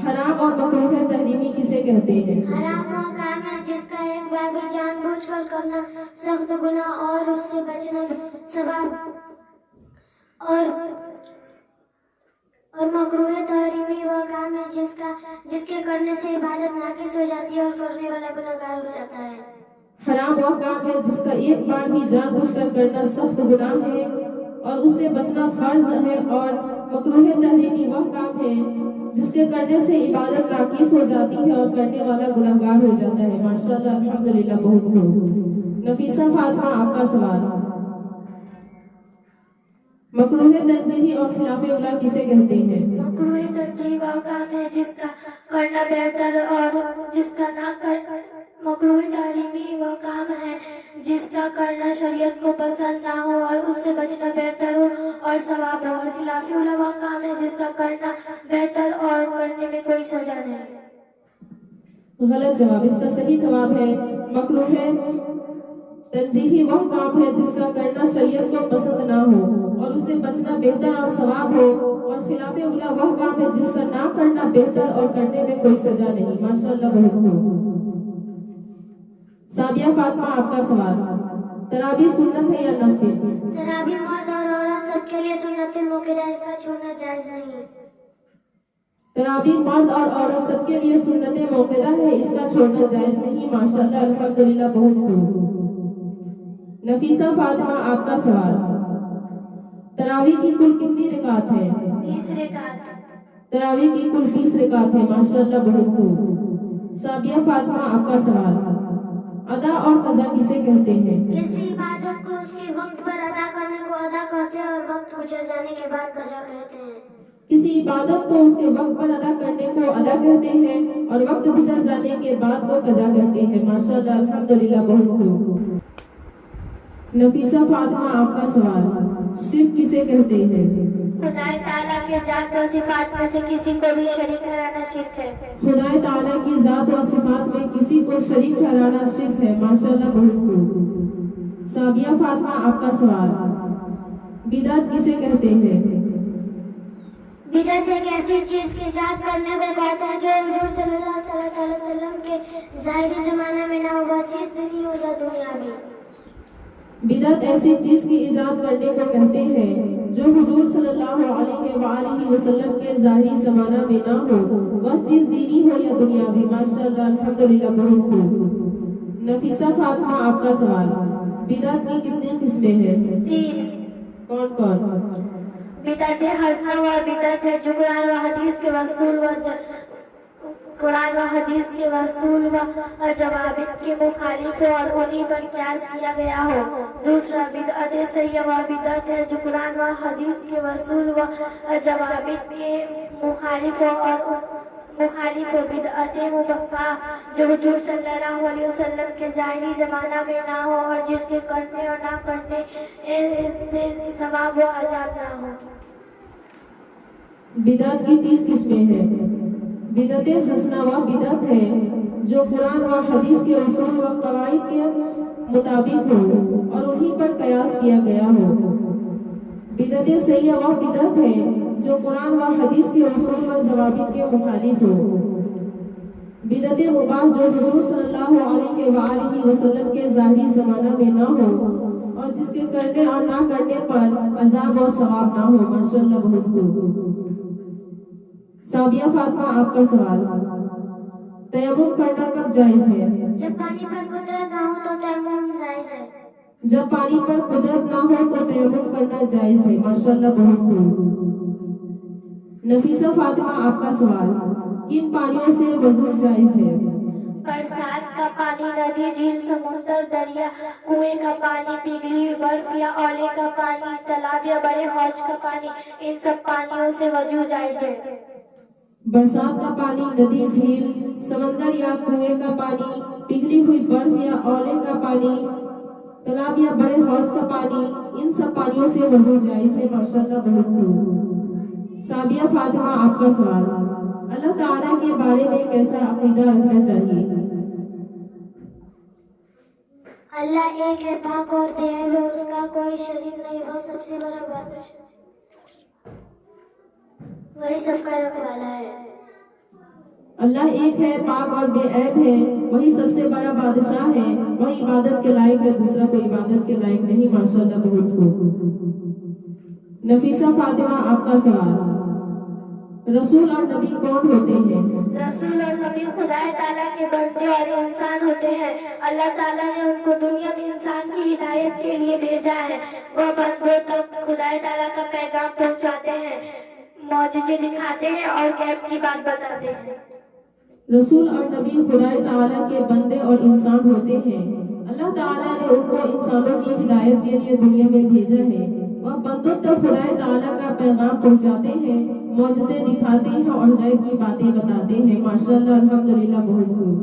हराम और मकरूह तहरीमी किसे कहते हैं? हराम वह काम है जिसका एक बार भी जानबूझकर करना सख्त गुनाह और उससे बचना सवाब, और मकरूह तहरीमी वह काम है जिसके करने से इबादत नाकिस हो जाती है और करने वाला गुनहगार हो जाता है। हराम वह काम है जिसका एक बार भी जानबूझकर करना सख्त गुनाह है और उससे बचना फर्ज है, और मकरूह तहरीमी वह काम है जिसके करने से इबादत नाकिस हो जाती है और करने वाला गुनहगार हो जाता है। माशाअल्लाह, अल्हम्दुलिल्लाह, बहुत खूब। नफीसा फातिमा, आपका सवाल, मकरूह तंजीही और खिलाफ उला किसे कहते हैं? मकरूह तंजीही वह काम है जिसका करना बेहतर और जिसका ना कर मकरूह तहरीमी वह काम है जिसका करना शरीयत को पसंद ना हो और उससे बचना बेहतर हो और सवाब हो, और खिलाफ उला वह काम है जिसका करना बेहतर और करने में कोई सजा नहीं। गलत जवाब। इसका सही जवाब है मकरूह तंजीही वह काम है जिसका करना शरीयत को पसंद ना हो और उससे बचना बेहतर और सवाब हो, और खिलाफ उला वह काम है जिसका ना करना बेहतर और करने में कोई सजा नहीं। माशाअल्लाह, बहुत खूब। साबिया फातिमा, आपका सवाल, तरावी सुन्नत है या नफिल? तरावी मर्द और औरत सबके लिए सुन्नत मुक़द्दरा, इसका छोड़ना जायज नहीं। तरावी मर्द और औरत सबके लिए सुन्नत मुक़द्दरा है, इसका छोड़ना जायज नहीं। माशाअल्लाह, अल्हम्दुलिल्लाह, बहुत खूब। नफीसा फातिमा, आपका सवाल, तरावी की कुल कितनी रिकात है? 20 रिकात। तरावी की कुल 30 रिकात है। माशाअल्लाह, बहुत खूब। साबिया फातिमा, आपका सवाल, अदा और कज़ा किसे कहते हैं? किसी इबादत को उसके वक्त पर अदा करने को अदा कहते हैं और वक्त गुजर जाने के बाद कज़ा कहते हैं। किसी इबादत को उसके वक्त पर अदा करने को अदा कहते हैं और वक्त गुजर जाने के बाद को कज़ा कहते हैं। माशाअल्लाह, अल्हम्दुलिल्लाह, बहुत खूब। नफीसा फातिमा, आपका सवाल, शिर्क किसे कहते हैं? खुदाई ताला के जात और सिफात में से किसी को भी शरीक ठहराना शिर्क है। खुदाई ताला की जात और सिफात में किसी को शरीक ठहराना शिर्क है। माशाअल्लाह, बहुत खूब। साबिया फातिमा, आपका सवाल, बिदअत किसे कहते हैं? बिदअत एक ऐसी चीज की इजाद करने को कहता है जो हुजूर सल्लल्लाहु अलैहि वसल्लम के ज़ाहिरी ज़माना में ना हुआ चीज नहीं हो या दुनियावी। बिदअत ऐसी चीज की इजाद करने को कहते हैं जो हुजूर सल्लल्लाहु अलैहि वसल्लम के ज़ाहिरी ज़माना में ना हो, वह चीज दीनी हो या दुनियावी। माशाअल्लाह, अल्हम्दुलिल्लाह, बहुत खूब। नफीसा फातिमा, आपका सवाल, बिदअत की कितनी किस्में हैं? 3। कौन कौन? बिदअत हसना व बिदअत है जो कुरान व हदीस के वसूल व जवाबित के मुखालिफ हो और उन्हीं पर क्यास किया गया हो। दूसरा बिदअत सय्य्यह व बिदअत है जो कुरान व हदीस के वसूल व जवाबित के मुखालिफ हो और बिदअत मुबह जो हुजूर सल्लल्लाहु अलैहि वसल्लम के ज़ाहिरी ज़माना में ना हो और जिसके करने और ना करने से सवाब व अजाब ना हो। बिदअत की 3 किस्में हैं। बिदअत हसना वह बिदअत है जो कुरान व हदीस के उसूल व कवाइद के मुताबिक हो और उन्हीं पर कयास किया गया हो। बिदअत सय्य्यह वह बिदअत है जो कुरान व हदीस के उसूल व ज़वाबित के मुखालिफ हो। बिदअत मुबाह जो हुजूर सल्लल्लाहु अलैहि वसल्लम के ज़ाहिरी ज़माना में ना हो और जिसके करने और ना करने पर अजाब और सवाब ना हो। माशाअल्लाह, बहुत खूब। साबिया फातिमा, आपका सवाल, तयम्मुम करना कब जायज है? जब पानी पर कुदरत ना हो तो तयम्मुम जायज है। जब पानी पर कुदरत ना हो तो तयम्मुम करना जायज है। माशाअल्लाह, बहुत खूब। नफीसा फातिमा, आपका सवाल, किन पानियों से वज़ू जायज है? बरसात का पानी, नदी, झील, समुद्र, दरिया, कुएं का पानी, पिघली हुई बर्फ या ओले का पानी, तालाब या बड़े हौज का पानी, इन सब पानियों से वजू जायज है। बरसात का पानी, नदी, झील, समंदर या कुएं का पानी, पिघली हुई बर्फ या ओले का पानी, तालाब या बड़े हौज का पानी, इन सब पानियों से वज़ू जायज है। माशाअल्लाह, बहुत खूब। साबिया फातिमा, आपका सवाल, अल्लाह ताला के बारे में कैसा अकीदा रखना चाहिए? अल्लाह एक है, पाक और बेअब है, उसका कोई शरीक नहीं, वो सबसे बड़ा बादशाह, वही सबका रखवाला है। अल्लाह एक है, पाक और बेऐब है, वही सबसे बड़ा बादशाह है, वही इबादत के लायक है, दूसरा कोई इबादत के लायक नहीं। माशाअल्लाह, बहुत खूब। नफीसा फातिमा, आपका सवाल, रसूल और नबी कौन होते हैं? रसूल और नबी खुदा ताला के बंदे और इंसान होते हैं। अल्लाह ताला ने उनको दुनिया में इंसान की हिदायत के लिए भेजा है। वो बंदों तक खुदा ताला का पैगाम पहुंचाते हैं, मौजूज़े दिखाते हैं और गैब की बात बताते हैं। रसूल और नबी खुदा ताला के बंदे और इंसान होते हैं। अल्लाह ताला ने उनको इंसानों की हिदायत के लिए दुनिया में भेजा है। वह बंदों तक खुदा ताला का पैगाम पहुंचाते हैं, मौजूज़े दिखाते हैं और गैब की बातें बताते हैं। माशाअल्लाह, अल्हम्दुलिल्लाह, बहुत खूब।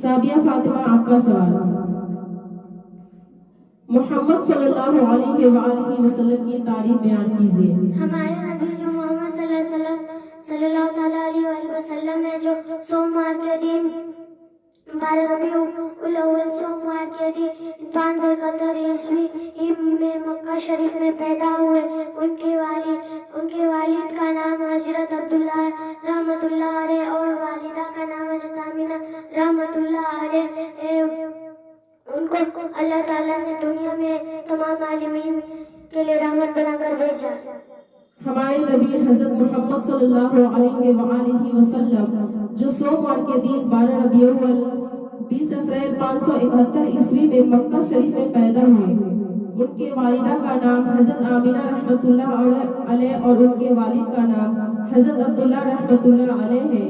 साबिया फातिमा, आपका सवाल, मोहम्मद सल्लल्लाहु अलैहि वसल्लम की तारीफ बयान कीजिए। हमारे नबी जो मोहम्मद सल्लल्लाहु अलैहि वसल्लम है, जो सोमवार के दिन 12 रबीउल अव्वल सोमवार के दिन 571 ईस्वी में मक्का शरीफ में पैदा हुए। उनके वालिद का नाम हजरत अब्दुल्लाह रहमतुल्लाह अलैह और वालिदा का नाम हजरत आमिना रहमतुल्लाह अलैह। उनको अल्लाह ताला ने दुनिया में तमाम आलिमीन के लिए रहमत बनाकर भेजा। हमारे नबी हजरत मोहम्मद सल्लल्लाहु अलैहि वसल्लम जो सोमवार के दिन 12 रबीउल 20 अप्रैल 571 ईस्वी में मक्का शरीफ में पैदा हुए। उनके वालिदा का नाम हजरत आमिना रहमतुल्लाह अलैह और उनके वालिद का नाम हजरत अब्दुल्लाह रहमतुल्लाह अलैह है।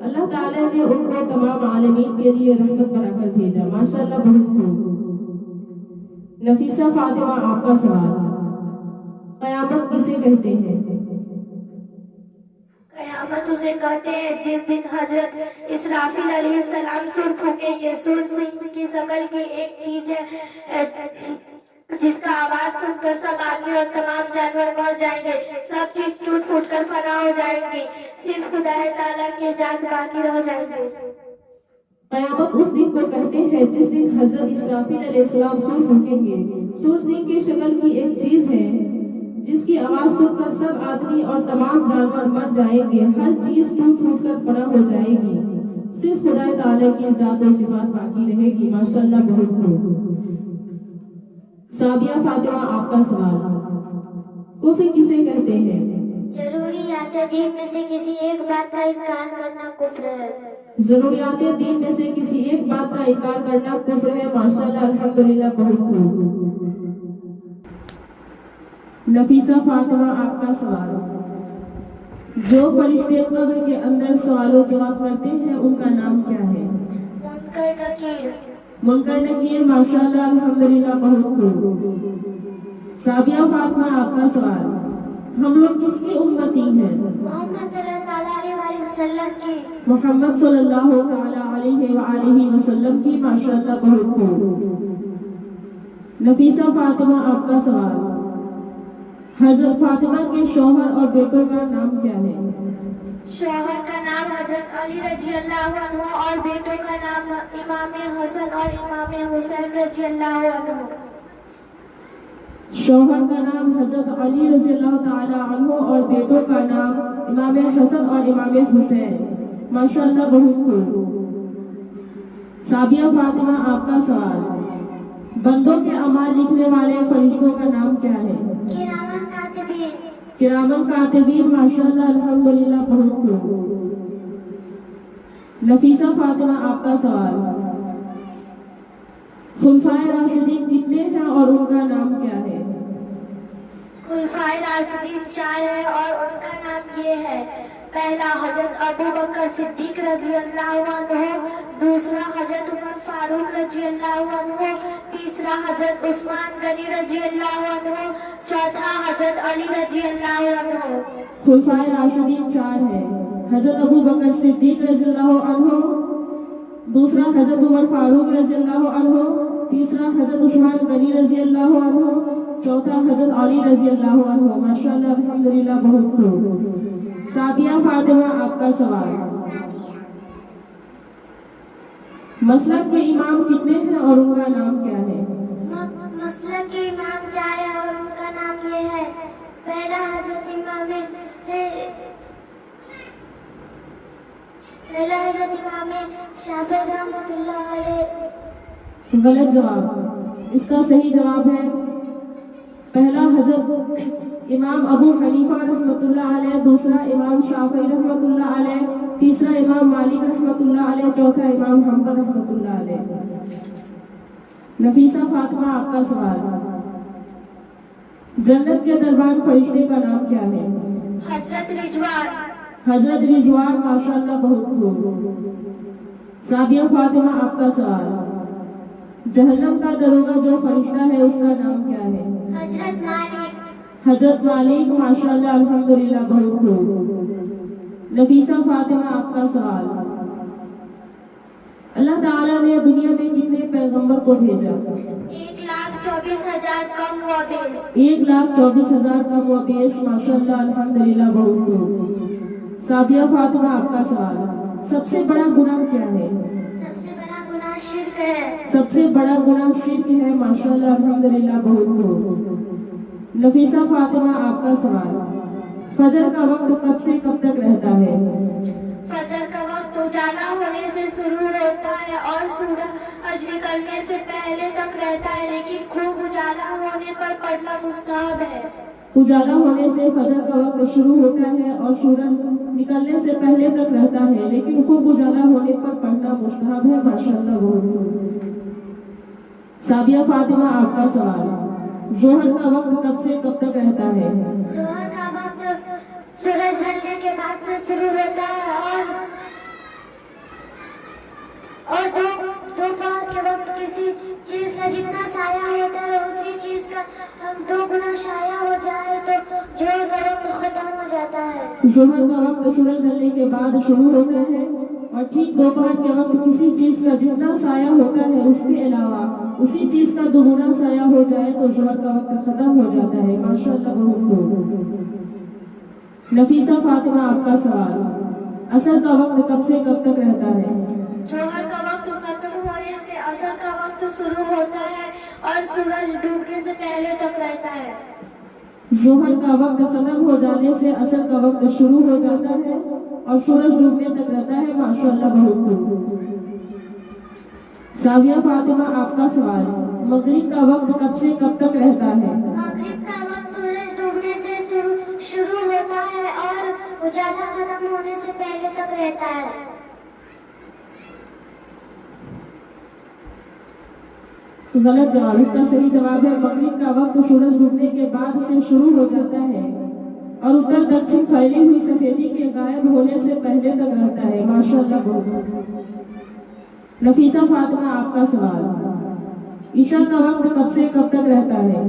अल्लाह ताला ने उनको तमाम आलमीन के लिए रहमत बनाकर भेजा। माशाअल्लाह, बहुत खूब। नफीसा फातिमा, आपका सवाल, क़यामत किसे कहते हैं? क़यामत उसे कहते हैं जिस दिन हजरत इसराफिल अलैहिस्सलाम सुर फूकेंगे। सुर सिंह की शक्ल की एक चीज है जिसका आवाज सुनकर सब आदमी और तमाम जानवर मर जाएंगे। सब चीज टूट फूट कर फना हो जाएंगी, सिर्फ खुदा ताला के जात बाकी रह जाएंगे। क़यामत उस दिन को कहते हैं जिस दिन हजरत इसराफिल अलैहिस्सलाम सुर फूकेंगे। सुर सिंह की शक्ल की एक चीज है जिसकी आवाज सुनकर सब आदमी और तमाम जानवर मर जाएंगे। हर चीज टूट फूट कर फना हो जाएगी, सिर्फ खुदा ताला की जात और सिफात बाकी रहेगी। माशाअल्लाह, बहुत खूब। साबिया फातिमा, आपका सवाल, कुफ्र किसे कहते हैं? जरूरियात दीन में से किसी एक बात का इनकार करना कुफ्र है। जरूरियात दीन में से किसी एक बात का इनकार करना कुफ्र है। माशाअल्लाह, अल्हम्दुलिल्लाह, बहुत खूब। नफीसा फातिमा, आपका सवाल, जो फरिश्ते कब्र के अंदर सवालों जवाब करते हैं उनका नाम क्या है? मुनकर नकीर। मुनकर नकीर। माशाअल्लाह, अल्हम्दुलिल्लाह, बहुत खूब। साबिया फातिमा, आपका सवाल, हम लोग किसकी उम्मती हैं? मोहम्मद सल्लल्लाहु अलैहि वसल्लम की। मोहम्मद सल्लल्लाहु अलैहि वसल्लम की। माशाअल्लाह, बहुत खूब। नफीसा फातिमा, आपका सवाल, हजरत फातिमा के शौहर और बेटों का नाम क्या है? शौहर का नाम हजरत अली रजी अल्लाह अन्हु और बेटों का नाम इमाम हसन और इमाम हुसैन रजी अल्लाह अन्हु। शौहर का नाम हजरत अली रजी अल्लाह ताला अन्हु और बेटों का नाम इमाम हसन और इमाम हुसैन। माशाअल्लाह बहुत खूब। साबिया फातिमा आपका सवाल, बंदों के अमाल लिखने वाले फरिश्तों का नाम क्या है? किरामन कातिबीन। किरामन कातिबीन, माशाअल्लाह अल्हम्दुलिल्लाह बहुत खूब। नफीसा फातिमा आपका सवाल, खुलफाए राशिदीन कितने हैं और उनका नाम क्या है? खुलफाए राशिदीन 4 है और उनका नाम ये है, पहला हजरत अबू बकर सिद्दीक रजी अल्लाह अन्हु, दूसरा हजरत उमर फारूक रजी अल्लाह अन्हु, तीसरा हजरत उस्मान गनी रजी अल्लाह अन्हु, चौथा हजरत अली रजी अल्लाह अन्हु। खुलफाए राशिदीन 4 है, हजरत अबू बकर सिद्दीक रजी अल्लाह अन्हु, दूसरा हजरत उमर फारूक रजी अल्लाह अन्हु, तीसरा हजरत उस्मान गनी रजी अल्लाह अन्हु, चौथा हजरत अली रजी अल्लाह अन्हु। माशाअल्लाह अल्हम्दुलिल्लाह बहुत खूब। साबिया फातिमा आपका सवाल, मसलक के इमाम कितने हैं और उनका नाम क्या है? मसलक के इमाम 4 है और उनका नाम ये है, पहला हजरत इमाम शाफिई रहमतुल्लाह अलैह। गलत जवाब। इसका सही जवाब है पहला हजरत इमाम अबू हनीफा रहमतुल्लाह अलैह, दूसरा इमाम शाफिई रहमतुल्लाह अलैह, तीसरा इमाम मालिक रहमतुल्लाह अलैह, चौथा इमाम हम्बल रहमतुल्लाह अलैह। नफीसा फातिमा आपका सवाल, जन्नत के दरबान फरिश्ते का नाम क्या है? हजरत रिजवान। हजरत रिजवान, माशाअल्लाह बहुत खूब। साबिया फातिमा आपका सवाल, जहन्नम का दरोगा जो फरिश्ता है उसका नाम क्या है? हजरत मालिक। हजरत मालिक, माशाअल्लाह अल्हम्दुलिल्लाह बहुत खूब। नफीसा फातिमा आपका सवाल, अल्लाह ताला ने दुनिया में कितने पैगंबर को भेजा? 1,24,000 कम व बेस। 1,24,000 कम व बेस, माशाअल्लाह अल्हम्दुलिल्लाह बहुत खूब। साबिया फातिमा आपका सवाल, सबसे बड़ा गुनाह क्या है? सबसे बड़ा गुनाह शिर्क है। सबसे बड़ा गुनाह शिर्क है, माशाअल्लाह अल्हम्दुलिल्लाह बहुत खूब। नफीसा फातिमा आपका सवाल, फजर का वक्त कब से कब तक रहता है? फजर का वक्त उजाला होने से शुरू होता है और सूरज निकलने से पहले तक रहता है, लेकिन खूब उजाला होने पर पढ़ना मुस्तहब है। उजाला होने से फजर का वक्त शुरू होता है और सूरज निकलने से पहले तक रहता है, लेकिन खूब उजाला होने पर पढ़ना मुस्तहब है, माशाअल्लाह बहुत खूब। साबिया फातिमा आपका सवाल, जोहर का वक्त कब से कब तक रहता है? जोहर का वक्त सूरज ढलने के बाद से शुरू होता है और दोपहर के वक्त किसी चीज का जितना साया होता है उसी चीज का 2 गुना साया हो जाए तो जोहर का वक्त खत्म हो जाता है। जोहर का वक्त सूरज ढलने के बाद शुरू होता है और ठीक दोपहर के वक्त किसी चीज का जितना साया होता है उसके अलावा उसी चीज का 2 गुना साया हो जाए तो जोहर का वक्त खत्म हो जाता है, माशाअल्लाह बहुत खूब। नफीसा फातिमा आपका सवाल, असर का वक्त कब से कब तक रहता है? जोहर का वक्त खत्म होने से असर का वक्त शुरू होता है और सूरज डूबने से पहले तक रहता है। जोहर का वक्त खत्म हो जाने से असर का वक्त शुरू हो जाता है और सूरज डूबने तक रहता है, माशाअल्लाह बहुत खूब। साबिया फातिमा आपका सवाल, मगरिब का वक्त कब से कब तक रहता है? मगरिब का वक्त सूरज डूबने से शुरू होता है और उजाला खत्म होने से पहले तक रहता है। गलत जवाब। इसका सही जवाब है मगरिब का वक्त सूरज डूबने के बाद से शुरू हो जाता है और उत्तर दक्षिण फैली हुई सफेदी के गायब होने से पहले तक रहता है, माशाअल्लाह बहुत। नफीसा फातिमा आपका सवाल, ईशा का वक्त कब से कब तक रहता है?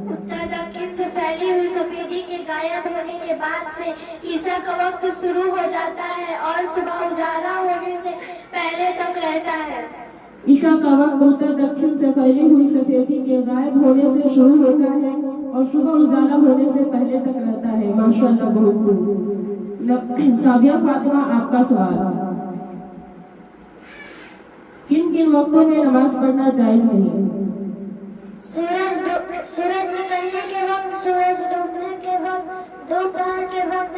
उत्तर दक्षिण से फैली हुई सफेदी के गायब होने के बाद से ईशा का वक्त शुरू हो जाता है और सुबह उजाला होने से पहले तक रहता है। ईशा का वक्त उत्तर दक्षिण से फैली हुई सफेदी के गायब होने से शुरू होता है और सुबह उजाला होने से पहले तक रहता है, माशाअल्लाह बहुत खूब। साबिया फातिमा आपका सवाल, किन किन वक्तों में नमाज पढ़ना जायज नहीं? सूरज निकलने के वक्त, सूरज डूबने के वक्त, दोपहर के वक्त,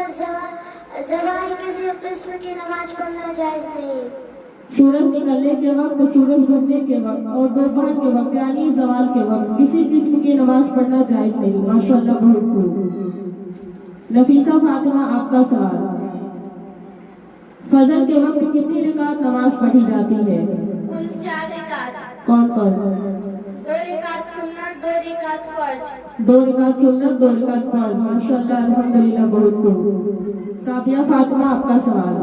जवाल के सिर्फ किस्म की नमाज पढ़ना जायज नहीं। सूरज निकलने के वक्त, सूरज डूबने के वक्त और दोपहर के वक्त यानी जवाल के वक्त किसी किस्म की नमाज पढ़ना जायज नहीं। माशाअल्लाह, बहुत खूब। नफीसा फातिमा, आपका सवाल, फजर के वक्त कितनी रकात नमाज पढ़ी जाती है? कुल 4 रकात। कौन कौन? 2 रकात सुन्नत, 2 रकात फर्ज। 2 रकात सुन्नत, 2 रकात फर्ज। माशाअल्लाह, अल्हम्दुलिल्लाह, बहुत खूब। साबिया फातिमा, आपका सवाल,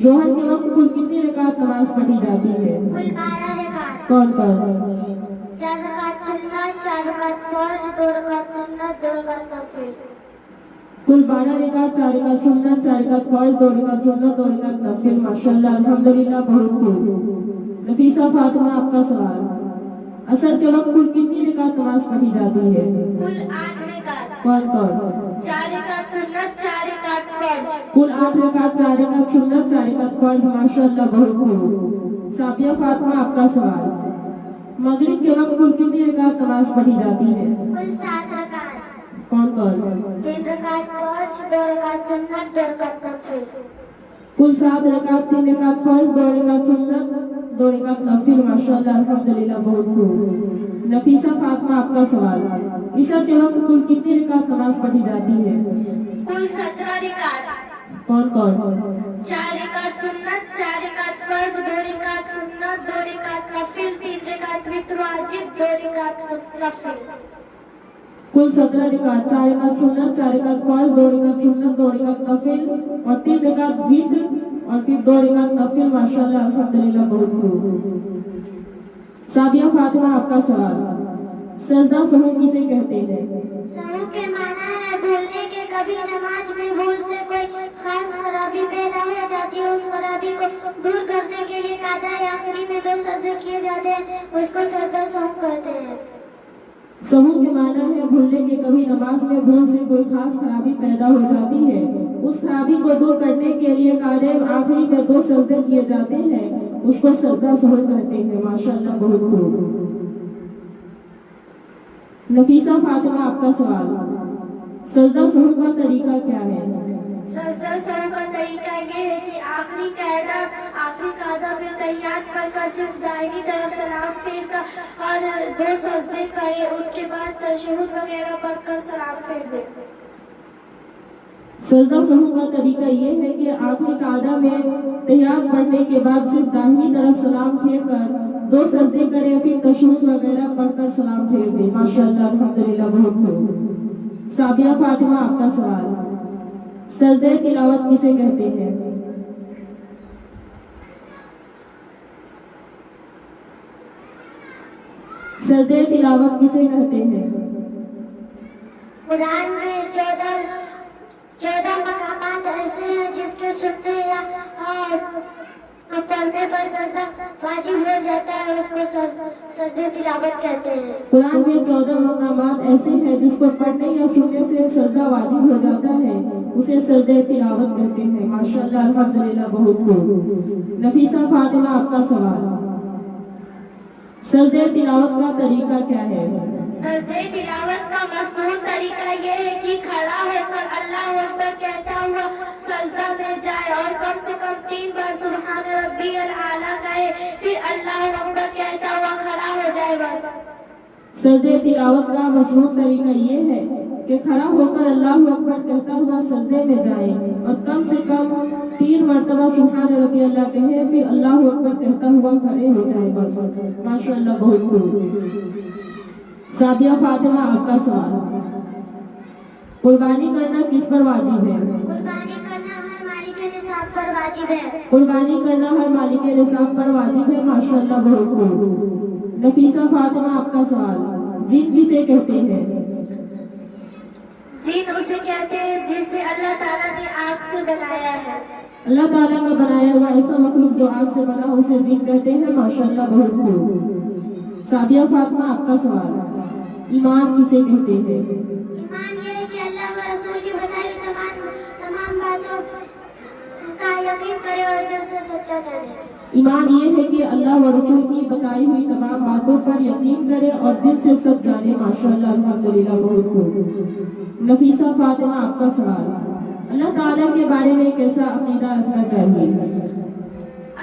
जोहर के वक्त कुल कितनी रकात नमाज पढ़ी जाती है? कुल 12 रकात। कौन कौन? 4 रकात सुन्नत, 4 रकात फर्ज, 2 रकात सुन्नत, 2 रकात नफिल। कुल 12 रकात, 4 रकात सुन्नत, 4 रकात फर्ज, 2 रकात सुन्नत, 2 रकात नफिल। माशाअल्लाह, अल्हम्दुलिल्लाह, बहुत खूब। नफीसा फातिमा, आपका सवाल, असर के वक्त कुल कितनी रकात नमाज पढ़ी जाती है? कुल 8 रकात। कौन कौन? 4 रकात सुन्नत, 4 रकात फर्ज। कुल 8 रकात, 4 रकात सुन्नत, 4 रकात फर्ज। माशाअल्लाह, बहुत खूब। साबिया फातिमा, आपका सवाल, मगरिब के वक्त कुल कितनी रकात नमाज पढ़ी जाती है? कुल 7 रकात। कौन कौन? 3 रकात फर्ज, 2 रकात सुन्नत, 2 रकात नफिल। कुल 7 रकात, 3 रकात फर्ज, 2 रकात सुन्नत, 2 रकात नफिल। माशाअल्लाह, अल्हम्दुलिल्लाह, बहुत खूब। नफीसा फातिमा, आपका सवाल, इशा के वक्त कुल कितनी रकात नमाज पढ़ी जाती है? कुल 17 रकात। कौन कौन? 4 रकात सुन्नत, 4 रकात फर्ज, 2 रकात सुन्नत, 2 रकात नफिल, 3 रकात वित्र वाजिब, 2 रकात नफिल। कुल 17 रकात, 4 रकात सुन्नत, 4 रकात फर्ज, 2 रकात सुन्नत, 2 रकात नफिल और 3 रकात वित्र और फिर 2 रकात नफिल। माशाअल्लाह, अल्हम्दुलिल्लाह, बहुत खूब। साबिया फातिमा, आपका सवाल, सजदा सहू किसे कहते हैं? सहू के माना है भूलने के, कभी नमाज में भूल से कोई खास खराबी पैदा हो जाती है, उस खराबी को दूर करने के लिए कादा या आखिरी में 2 सजदे किए जाते हैं, उसको सजदा सहू कहते हैं। सहू के माना है भूलने के, कभी नमाज में भूल से कोई खास खराबी पैदा हो जाती है, उस खराबी को दूर करने के लिए कादे आखिरी में 2 सजदे किए जाते हैं, उसको सजदा सहू कहते हैं। माशाअल्लाह, बहुत खूब। नफीसा फातिमा, आपका सवाल, सजदा सहू का तरीका क्या है? सजदा सहू का तरीका ये है कि आखिरी कायदा में तहियात पढ़कर सिर्फ दाहिनी तरफ सलाम फेर कर और 2 सजदे करे, उसके बाद तशहुद वगैरह पढ़कर सलाम फेर दे। सजदा सहू का तरीका ये है कि आखिरी कायदा में तहियात पढ़ने के बाद सिर्फ दाहिनी तरफ सलाम फेर कर 2 सजदे करे, फिर तशहुद वगैरह पढ़कर सलाम फेर दे। माशाअल्लाह, अल्हम्दुलिल्लाह, बहुत खूब। साबिया फातिमा, आपका सवाल, सजदे तिलावत किसे कहते हैं? सजदे तिलावत किसे कहते हैं? कुरान में 14 मकामात ऐसे हैं जिसके सुनने या पढ़ने पर सजदा वाजिब हो जाता है, उसको सजदे तिलावत कहते हैं। कुरान में 14 मकामात ऐसे हैं जिसको पढ़ने या सुनने से सजदा वाजिब हो जाता है, उसे सजदे तिलावत कहते हैं। माशाअल्लाह, अल्हम्दुलिल्लाह, बहुत खूब। नफीसा फातिमा, आपका सवाल, सजदे तिलावत का तरीका क्या है? सजदे तिलावत का मसनून तरीका ये है कि खड़ा होकर अल्लाह अकबर कहता हुआ सजदा में जाए और कम से कम 3 बार सुब्हान रब्बियल आला कहे, फिर अल्लाह अकबर कहता हुआ खड़ा हो जाए बस। सजदे तिलावत का मसनून तरीका ये है कि खड़ा होकर अल्लाह अकबर कहता हुआ सजदे में जाए और कम से कम 3 मरतबा सुब्हान रब्बियल आला कहे, फिर अल्लाह अकबर कहता हुआ खड़े हो जाए बस। माशाअल्लाह, बहुत खूब। साबिया फातिमा, आपका सवाल, कुर्बानी करना किस पर वाजिब है? कुर्बानी करना हर मालिक के निसाब पर वाजिब है। कुर्बानी करना हर मालिक के निसाब पर वाजिब है। माशाअल्लाह, बहुत खूब। नफीसा फातिमा, आपका सवाल, जीन किसे कहते हैं? जीन उसे कहते हैं जिसे अल्लाह ताला ने आग से बनाया है। अल्लाह ताला का बनाया हुआ ऐसा मखलूक जो आग से बना हो उसे जीन कहते हैं। माशाअल्लाह, बहुत खूब। साबिया फातिमा, आपका सवाल, ईमान किसे कहते हैं? ईमान ये है कि अल्लाह व रसूल की बताई तमाम बातों का यकीन करे और दिल से सच्चा जाने। ईमान ये है कि अल्लाह व रसूल की बताई हुई तमाम बातों पर यकीन करे और दिल से सब जाने। माशाअल्लाह, अल्हम्दुलिल्लाह, बहुत खूब। नफीसा फातिमा, आपका सवाल, اللہ تعالیٰ کے بارے میں کیسا عقیدہ رکھنا چاہیے؟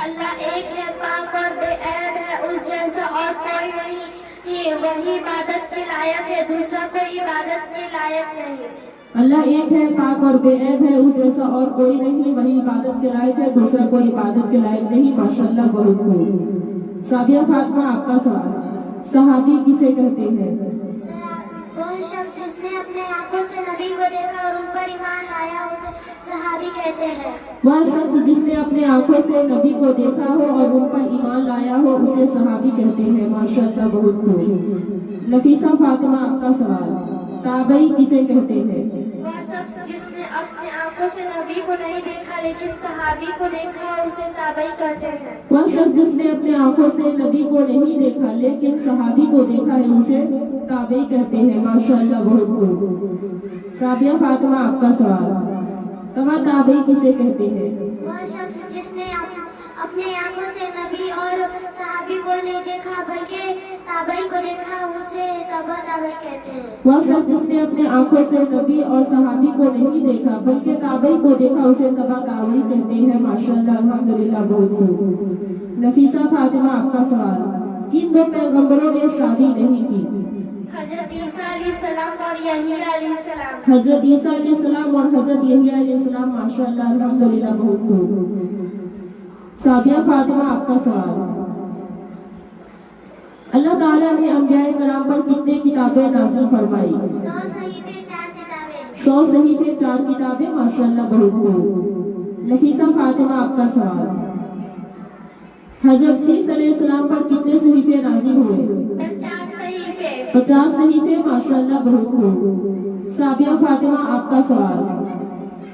اللہ ایک ہے، پاک اور بے عیب ہے، اس جیسا اور کوئی نہیں، وہی عبادت کے لائق ہے، دوسرا کوئی عبادت کے لائق نہیں۔ اللہ ایک ہے، پاک اور بے عیب ہے، اس جیسا اور کوئی نہیں، وہی عبادت کے لائق ہے، دوسرا کوئی عبادت کے لائق نہیں۔ ماشاءاللہ، بہت خوب۔ سابیہ فاطمہ، آپ کا سوال، صحابی کسے کہتے ہیں؟ وہ شخص جس نے اپنے آنکھوں سے نبی کو دیکھا اور ان پر ایمان لایا، اسے صحابی کہتے ہیں۔ وہ شخص جس نے اپنے آنکھوں سے نبی کو دیکھا ہو اور ان پر ایمان لایا ہو، اسے صحابی کہتے ہیں۔ ماشاءاللہ، بہت خوب۔ نفیسہ فاطمہ، آپ کا سوال، تابعی کسے کہتے ہیں؟ وہ شخص جس نے اپنے آنکھوں سے نبی کو نہیں دیکھا لیکن صحابی کو دیکھا، اسے تابعی کہتے ہیں۔ وہ شخص جس نے اپنے آنکھوں سے نبی کو نہیں دیکھا لیکن صحابی کو دیکھا ہے، اسے تابعی کہتے ہیں۔ ماشاءاللہ، بہت خوب۔ سابیہ فاطمہ، آپ کا سوال، تبع تابعی کسے کہتے ہیں؟ وہ شخص جس نے اپنے آنکھوں سے نبی اور صحابی کو نہیں دیکھا بلکہ تابعی کو دیکھا، اسے تبع تابعی کہتے ہیں۔ وہ شخص جس نے اپنے آنکھوں سے نبی اور صحابی کو نہیں دیکھا بلکہ تابعی کو دیکھا، اسے تبع تابعی کہتے ہیں۔ ماشاءاللہ، الحمدللہ، بہت خوب۔ نفیسہ فاطمہ، آپ کا سوال، کن دو پیغمبروں نے شادی نہیں کی؟ حضرت عیسیٰ علیہ السلام اور یحییٰ علیہ السلام۔ حضرت عیسیٰ علیہ السلام اور حضرت یحییٰ علیہ السلام۔ ماشاءاللہ، الحمدللہ، بہت خوب۔ سابیہ فاطمہ، آپ کا سوال، اللہ تعالیٰ نے انبیاء کرام پر کتنے کتابیں نازل فرمائی؟ 100 صحیفے 4 کتابیں۔ 100 صحیفے 4 کتابیں۔ ماشاءاللہ، بہت خوب۔ نفیسہ فاطمہ، آپ کا سوال، حضرت عیسیٰ علیہ السلام پر کتنے صحیفے نازل ہوئے؟ 50 صحیفے۔ 50 صحیفے۔ ماشاءاللہ، بہت خوب۔ سابیہ فاطمہ، آپ کا سوال،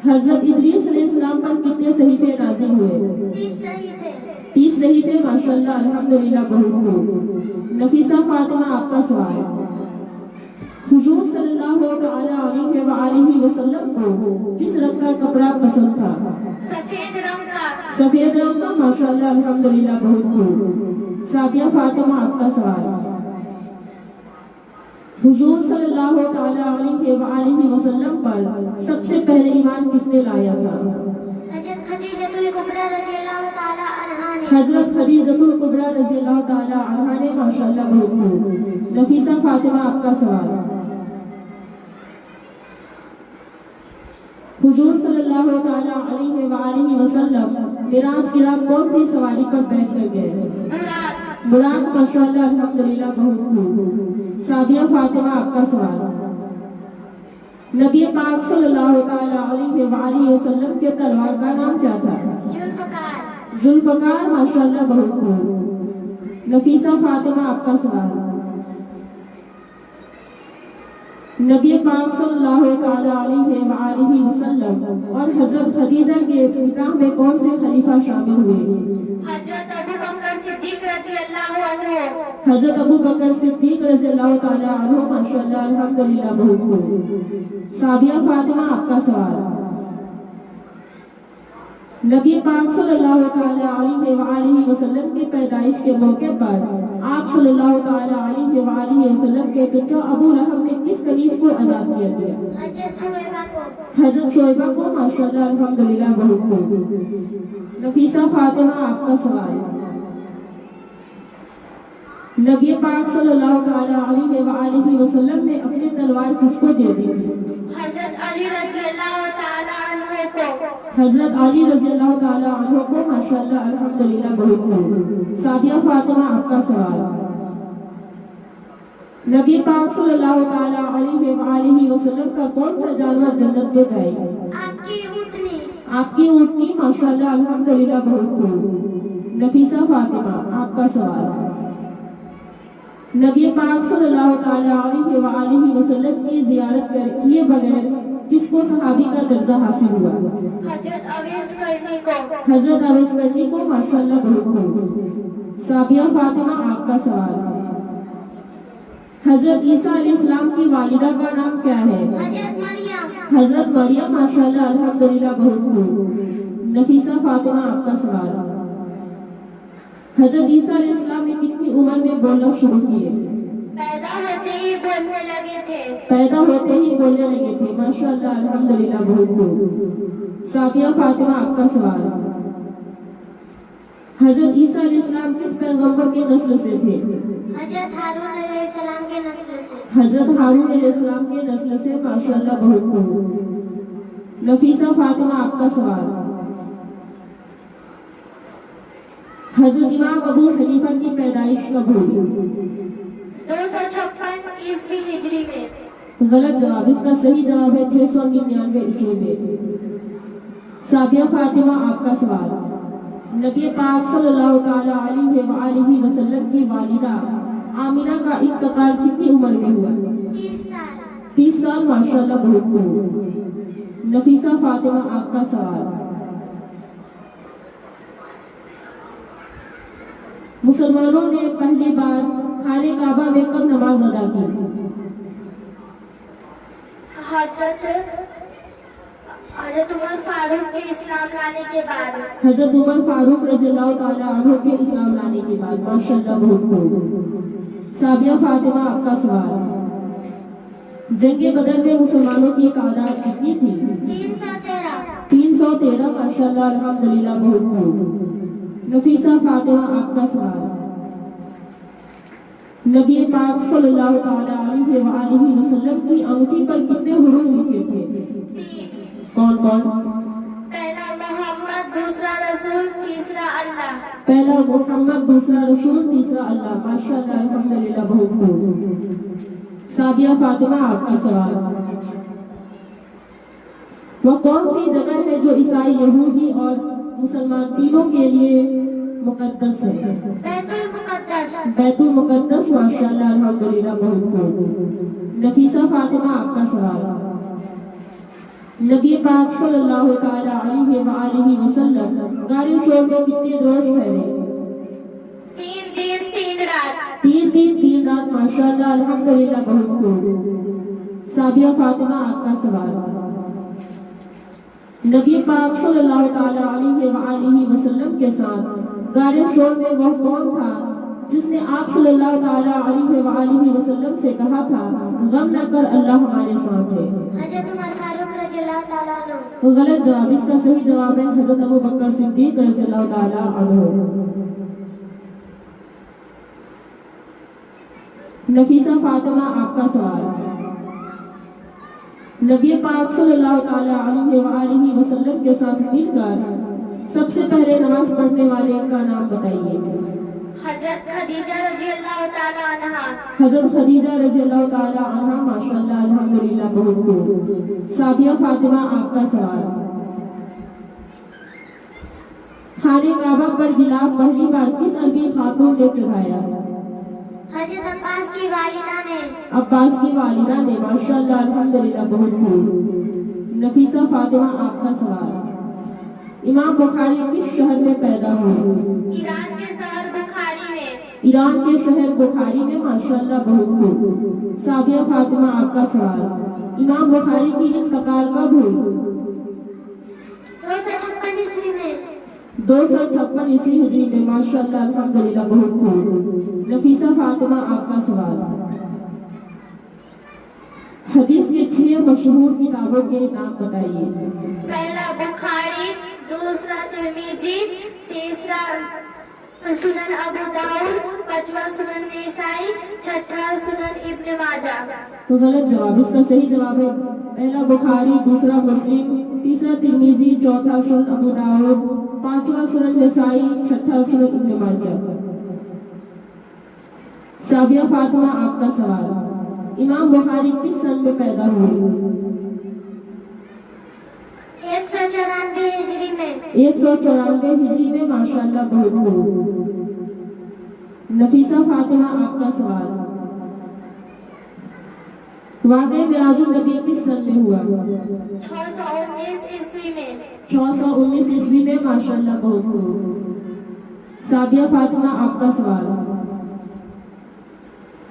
حضرت ادریس علیہ السلام پر کتنے صحیفے نازل ہوئے؟ 30 صحیفے۔ 30 صحیفے۔ ماشاءاللہ، الحمدللہ، بہت خوب۔ نفیسہ فاطمہ، آپ کا سوال، حضور صلی اللہ علیہ وآلہ وسلم کو کس رنگ کا کپڑا پسند تھا؟ سفید رنگ کا۔ سفید رنگ کا۔ ماشاءاللہ، الحمدللہ، بہت خوب۔ سابیہ فاطمہ، آپ کا سوال، حضور صلی اللہ علیہ وآلہ وسلم پر سب سے پہلے ایمان کس نے لایا تھا؟ حضرت خدیجہ الکبریٰ رضی اللہ تعالیٰ عنہا نے۔ حضرت خدیجہ الکبریٰ رضی اللہ تعالیٰ عنہا نے۔ ماشاءاللہ، بہت خوب۔ نفیسہ فاطمہ، آپ کا سوال، حضور صلی اللہ تعالیٰ علیہ وآلہ وسلم معراج کی رات کون سی سواری پر بیٹھ کر گئے؟ براق۔ ماشاءاللہ، الحمدللہ، بہت خوب۔ سابیہ فاطمہ، آپ کا سوال، نبی پاک صلی اللہ تعالیٰ علیہ وآلہ وسلم کے تلوار کا نام کیا تھا؟ ذوالفقار۔ ذوالفقار۔ ماشاءاللہ، بہت خوب۔ نفیسہ فاطمہ، آپ کا سوال، نبی پاک صلی اللہ تعالیٰ علیہ وآلہ وسلم اور حضرت خدیجہ کے نکاح میں کون سے خلیفہ شامل ہوئے؟ حضرت ابوبکر صدیق رضی اللہ عنہ۔ حضرت ابوبکر صدیق رضی اللہ تعالیٰ عنہ۔ ماشاءاللہ، الحمدللہ، بہت خوب۔ سابیہ فاطمہ، آپ کا سوال، نبی پاک صلی اللہ تعالیٰ علیہ وآلہ وسلم کی پیدائش کے موقع پر آپ صلی اللہ تعالیٰ علیہ وآلہ وسلم کے چچا ابو لہب نے کس کنیز کو آزاد کیا گیا؟ حضرت شعیبہ کو۔ حضرت شعیبہ کو۔ ماشاءاللہ، الحمدللہ، بہت خوب۔ نفیسہ فاطمہ، آپ کا سوال، نبی پاک صلی اللہ تعالیٰ علیہ وآلہ وسلم نے اپنی تلوار کس کو دے دی تھی؟ حضرت علی رضی اللہ تعالیٰ عنہ کو۔ حضرت علی رضی اللہ تعالیٰ عنہ کو۔ ماشاءاللہ، الحمدللہ، بہت خوب۔ سابیہ فاطمہ، آپ کا سوال، نبی پاک صلی اللہ تعالیٰ علیہ وآلہ وسلم کا کون سا جانور جنت میں جائے گا؟ آپ کی اونٹنی۔ آپ کی اونٹنی۔ ماشاءاللہ، الحمدللہ، بہت خوب۔ نفیسہ فاطمہ، آپ کا سوال، نبی پاک صلی اللہ تعالیٰ علیہ وآلہ وسلم کی زیارت کیے بغیر کس کو صحابی کا درجہ حاصل ہوا؟ حضرت اویس کرنی کو۔ حضرت اویس کرنی کو۔ ماشاءاللہ، بہت خوب۔ سابیہ فاطمہ، آپ کا سوال، حضرت عیسیٰ علیہ السلام کی والدہ کا نام کیا ہے؟ حضرت مریم۔ حضرت مریم۔ ماشاءاللہ، الحمدللہ، بہت خوب۔ نفیسہ فاطمہ، آپ کا سوال، حضرت عیسیٰ علیہ السلام نے کتنی عمر میں بولنا شروع کیے؟ پیدا ہوتے ہی बोलने लगे थे। पैदा होते ही बोलने लगे थे। माशाअल्लाह, अल्हम्दुलिल्लाह, बहुत खूब। साबिया फातिमा, आपका सवाल। हजरत ईसा अलैहिस्सलाम किस पैगंबर के नस्ल से थे? हजरत हारून अलैहिस्सलाम के नस्ल से। हजरत हारून अलैहिस्सलाम के नस्ल से। माशाअल्लाह, बहुत खूब। नफीसा फातिमा, आपका सवाल। हजरत इमाम अबू हनीफा की पैदाइश कब हुई? 256 ईस्वी हिजरी में। गलत जवाब। इसका सही जवाब है 699 ईस्वी में। साबिया फातिमा, आपका सवाल। नबी पाक सल्लल्लाहु ताला अलैहि वसल्लम की वालिदा आमिना का इंतकाल कितनी उम्र में हुआ? 30 साल। 30 साल। माशाअल्लाह, बहुत खूब। नफीसा फातिमा, आपका सवाल। मुसलमानों ने पहली बार खाने काबा में कब नमाज अदा की? हजरत उमर फारूक के इस्लाम लाने के बाद। हजरत उमर फारूक रज़ियल्लाहु ताला अन्हु के इस्लाम लाने के बाद। माशाअल्लाह, बहुत खूब। साबिया फातिमा, आपका सवाल। जंगे बदर में मुसलमानों की तादाद कितनी थी? 313। 313। माशाअल्लाह, अल्हम्दुलिल्लाह, बहुत खूब। नफीसा फातिमा, आपका सवाल। नबी पाक सल्लल्लाहु ताला अलैहि वसल्लम की अंगूठी पर कितने हुरूफ लिखे थे? कौन कौन? पहला मोहम्मद, दूसरा रसूल, तीसरा अल्लाह। पहला मोहम्मद, दूसरा रसूल, तीसरा अल्लाह। माशाअल्लाह, अल्हम्दुलिल्लाह, बहुत खूब। साबिया फातिमा, आपका सवाल। वह कौन सी जगह है जो ईसाई, यहूदी और मुसलमान तीनों के लिए मुकद्दस है? बैतुल मुकद्दस। बैतुल मुकद्दस। माशाअल्लाह, अल्हम्दुलिल्लाह, बहुत खूब। नफीसा फातिमा, आपका सवाल। नबी पाक सल्लल्लाहु ताला अलैहि वसल्लम गाड़ी शोर में कितने रोज ठहरे? 3 दिन 3 रात। 3 दिन 3 रात। माशाअल्लाह, अल्हम्दुलिल्लाह, बहुत खूब। साबिया फातिमा, आपका सवाल। नबी पाक सल्लल्लाहु ताला अलैहि वसल्लम के साथ गाड़ी शोर में वह कौन था जिसने आप सल्लल्लाहु ताला अलैहि वसल्लम से कहा था, गम न कर, अल्लाह हमारे साथ है? हजरत उमर फारूक रज़ियल्लाहु ताला अन्हु। गलत जवाब। इसका सही जवाब है हजरत अबू बकर सिद्दीक रज़ियल्लाहु ताला अन्हु। नफीसा फातिमा, आपका सवाल। नबी पाक सल्लल्लाहु ताला अलैहि वसल्लम के साथ मिलकर सबसे पहले नमाज पढ़ने वाले का नाम बताइए। हजरत खदीजा रज़ियल्लाहु ताला अन्हा। हजरत खदीजा रज़ियल्लाहु ताला अन्हा। माशाअल्लाह, अल्हम्दुलिल्लाह, बहुत खूब। साबिया फातिमा, आपका सवाल। खाने काबा पर गिलाफ पहली बार किस अरबी खातून ने चढ़ाया? हजरत अब्बास की वालिदा ने। अब्बास की वालिदा ने। माशाअल्लाह, अल्हम्दुलिल्लाह, बहुत खूब। नफीसा फातिमा, आपका सवाल। इमाम बुखारी किस शहर में पैदा हुए? ईरान के शहर बुखारी में। ईरान के शहर बुखारी में। माशाअल्लाह, बहुत खूब। साबिया फातिमा, आपका सवाल। इमाम बुखारी की इंतकाल कब हुई? 256 ईस्वी में। 256 ईस्वी हिजरी में। माशाअल्लाह, अल्हम्दुलिल्लाह, बहुत खूब। नफीसा फातिमा, आपका सवाल। हदीस के 6 मशहूर किताबों के नाम बताइए। पहला बुखारी, दूसरा तिर्मिजी, तीसरा सुनन अबू दाऊद, 5वां सुनन निसाई, 6वां सुनन इब्न माजा। तो गलत जवाब। इसका सही जवाब है पहला बुखारी, दूसरा मुस्लिम, तीसरा तिर्मिजी, चौथा सुनन अबू दाऊद, 5वां सुनन निसाई, 6वां सुनन इब्न माजा। साबिया फातिमा, आपका सवाल। इमाम बुखारी किस सन में पैदा हुए? 194 हिजरी में। 194 हिजरी में। माशाअल्लाह, बहुत खूब। नफीसा फातिमा, आपका सवाल। वाक़े मिराजुन नबी किस सन में हुआ? 619 ईस्वी में। 619 ईस्वी में। माशाअल्लाह, बहुत खूब। साबिया फातिमा, आपका सवाल।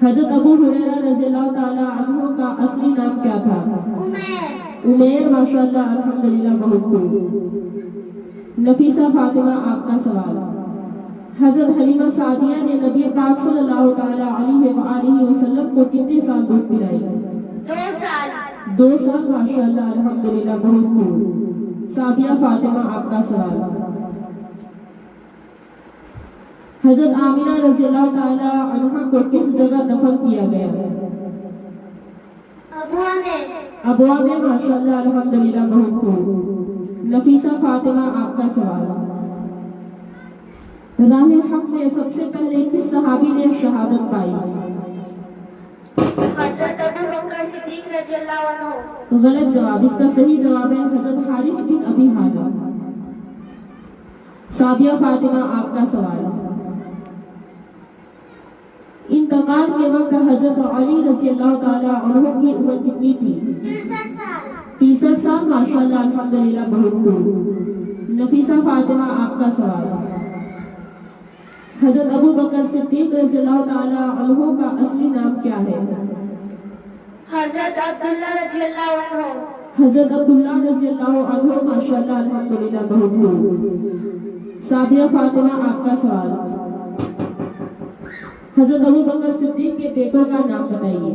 हजरत अबू हुरैरा रज़ियल्लाहु ताला अन्हु का असली नाम क्या था? उमैर। उमैर। माशाअल्लाह, अल्हम्दुलिल्लाह, बहुत खूब। नफीसा फातिमा, आपका सवाल। حضرت حلیمہ سعدیہ نے نبی پاک صلی اللہ تعالیٰ علیہ وآلہ وسلم کو کتنے سال دودھ پلائی؟ 2 سال 2 سال، ماشاءاللہ، الحمدللہ، بہت خوب۔ سعدیہ فاطمہ، آپ کا سوال۔ حضرت آمینہ رضی اللہ تعالیٰ عنہا کو کس جگہ دفن کیا گیا؟ ابوا میں، ماشاءاللہ، الحمدللہ، بہت خوب۔ نفیسہ فاطمہ، آپ کا سوال۔ راہ حق میں سب سے پہلے کس صحابی نے شہادت پائی؟ حضرت ابو بکر صدیق رضی اللہ عنہ۔ غلط جواب، اس کا صحیح جواب ہے حضرت حارث بن ابی حالہ۔ سعدیہ فاطمہ، آپ کا سوال۔ انتقال کے وقت حضرت علی رضی اللہ تعالیٰ عنہ کی عمر کتنی تھی؟ 63 سال 63 سال، ماشاءاللہ، الحمدللہ، بہت خوب۔ نفیسہ فاطمہ، آپ کا سوال۔ حضرت ابو بکر صدیق رضی اللہ تعالیٰ عنہ کا اصلی نام کیا ہے؟ حضرت عبداللہ رضی اللہ عنہ۔ حضرت عبداللہ رضی اللہ عنہ، ماشاءاللہ، الحمدللہ، بہت خوب۔ سعدیہ فاطمہ، آپ کا سوال۔ حضرت ابو بکر صدیق کے بیٹوں کا نام بتائیے۔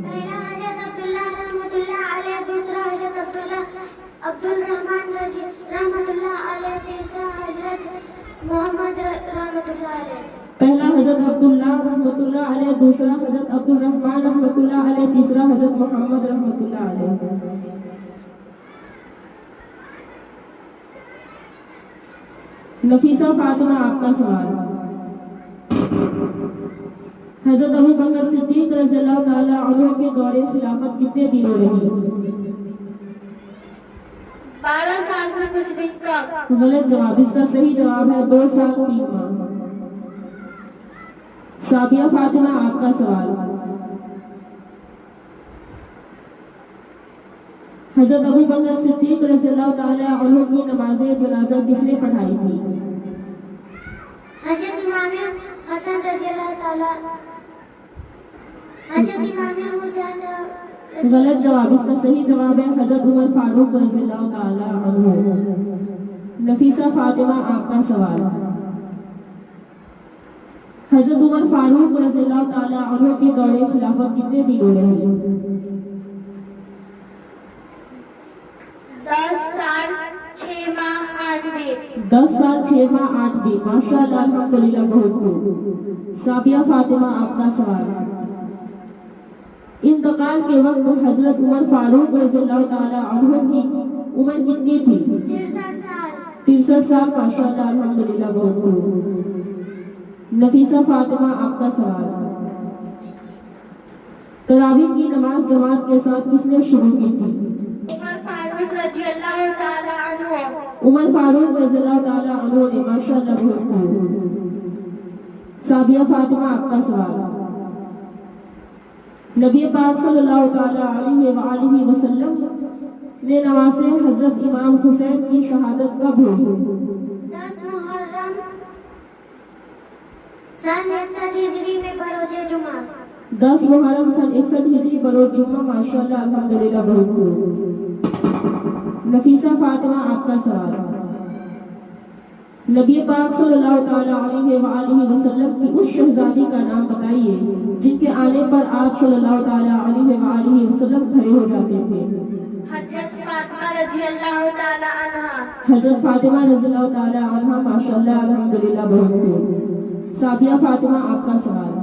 پہلا حضرت عبداللہ رحمۃ اللہ علیہ، دوسرا حضرت عبد الرحمن رحمۃ اللہ علیہ، تیسرا حضرت محمد رحمۃ اللہ علیہ۔ پہلا حضرت عبداللہ رحمۃ اللہ علیہ، دوسرا حضرت عبد الرحمن رحمۃ اللہ علیہ، تیسرا حضرت محمد رحمۃ اللہ علیہ۔ نفیسہ فاطمہ، آپ کا سوال۔ حضرت ابو بکر صدیق رضی اللہ تعالیٰ عنہ کے دور خلافت کتنے دنوں رہی؟ 12 سال سے کچھ دن کم۔ غلط جواب، اس کا صحیح جواب ہے 2 سال 3 ماہ۔ سعدیہ فاطمہ، آپ کا سوال۔ حضرت ابو بکر صدیق رضی اللہ تعالیٰ عنہ کی نماز جنازہ کس نے پڑھائی تھی؟ حضرت امام حسن رضی اللہ تعالیٰ، حضرت امام حسین غلط جواب، اس کا صحیح جواب ہے حضرت عمر فاروق رضی اللہ تعالیٰ عنہ۔ نفیسہ فاطمہ، آپ کا سوال۔ حضرت عمر فاروق رضی اللہ تعالیٰ عنہ کے دور خلافت کتنے دنوں رہی؟ 10 سال 6 ماہ 8 دن۔ 10 سال 6 ماہ 8 دن، ماشاءاللہ، الحمدللہ، بہت خوب۔ سعدیہ فاطمہ، آپ کا سوال۔ انتقال کے وقت حضرت عمر فاروق رضی اللہ تعالیٰ عنہ کی عمر کتنی تھی؟ 63 سال 63 سال، ماشاءاللہ، الحمدللہ، بہت خوب۔ نفیسہ فاطمہ، آپ کا سوال۔ تراویح کی نماز جماعت کے ساتھ کس نے شروع کی تھی؟ عمر فاروق رضی اللہ تعالیٰ عنہ۔ عمر فاروق رضی اللہ تعالیٰ عنہ نے، ماشاءاللہ، بہت خوب۔ سعدیہ فاطمہ، آپ کا سوال۔ نبی پاک صلی اللہ تعالیٰ علیہ وآلہ وسلم نے نواسے حضرت امام حسین کی شہادت کب ہوئی؟ 10 محرم سن 61 ہجری میں بروز جمعہ۔ 10 محرم سن 61 ہجری بروز جمعہ، ماشاءاللہ، الحمدللہ، بہت خوب۔ نفیسہ فاطمہ، آپ کا سوال۔ نبی پاک صلی اللہ تعالیٰ علیہ وآلہ وسلم کی اس شہزادی کا نام بتائیے جن کے آنے پر آپ صلی اللہ تعالیٰ علیہ وآلہ وسلم کھڑے ہو جاتے تھے۔ حضرت فاطمہ رضی اللہ تعالیٰ عنہا۔ حضرت فاطمہ رضی اللہ تعالیٰ عنہا، ماشاءاللہ، الحمدللہ، بہت خوب۔ سعدیہ فاطمہ، آپ کا سوال۔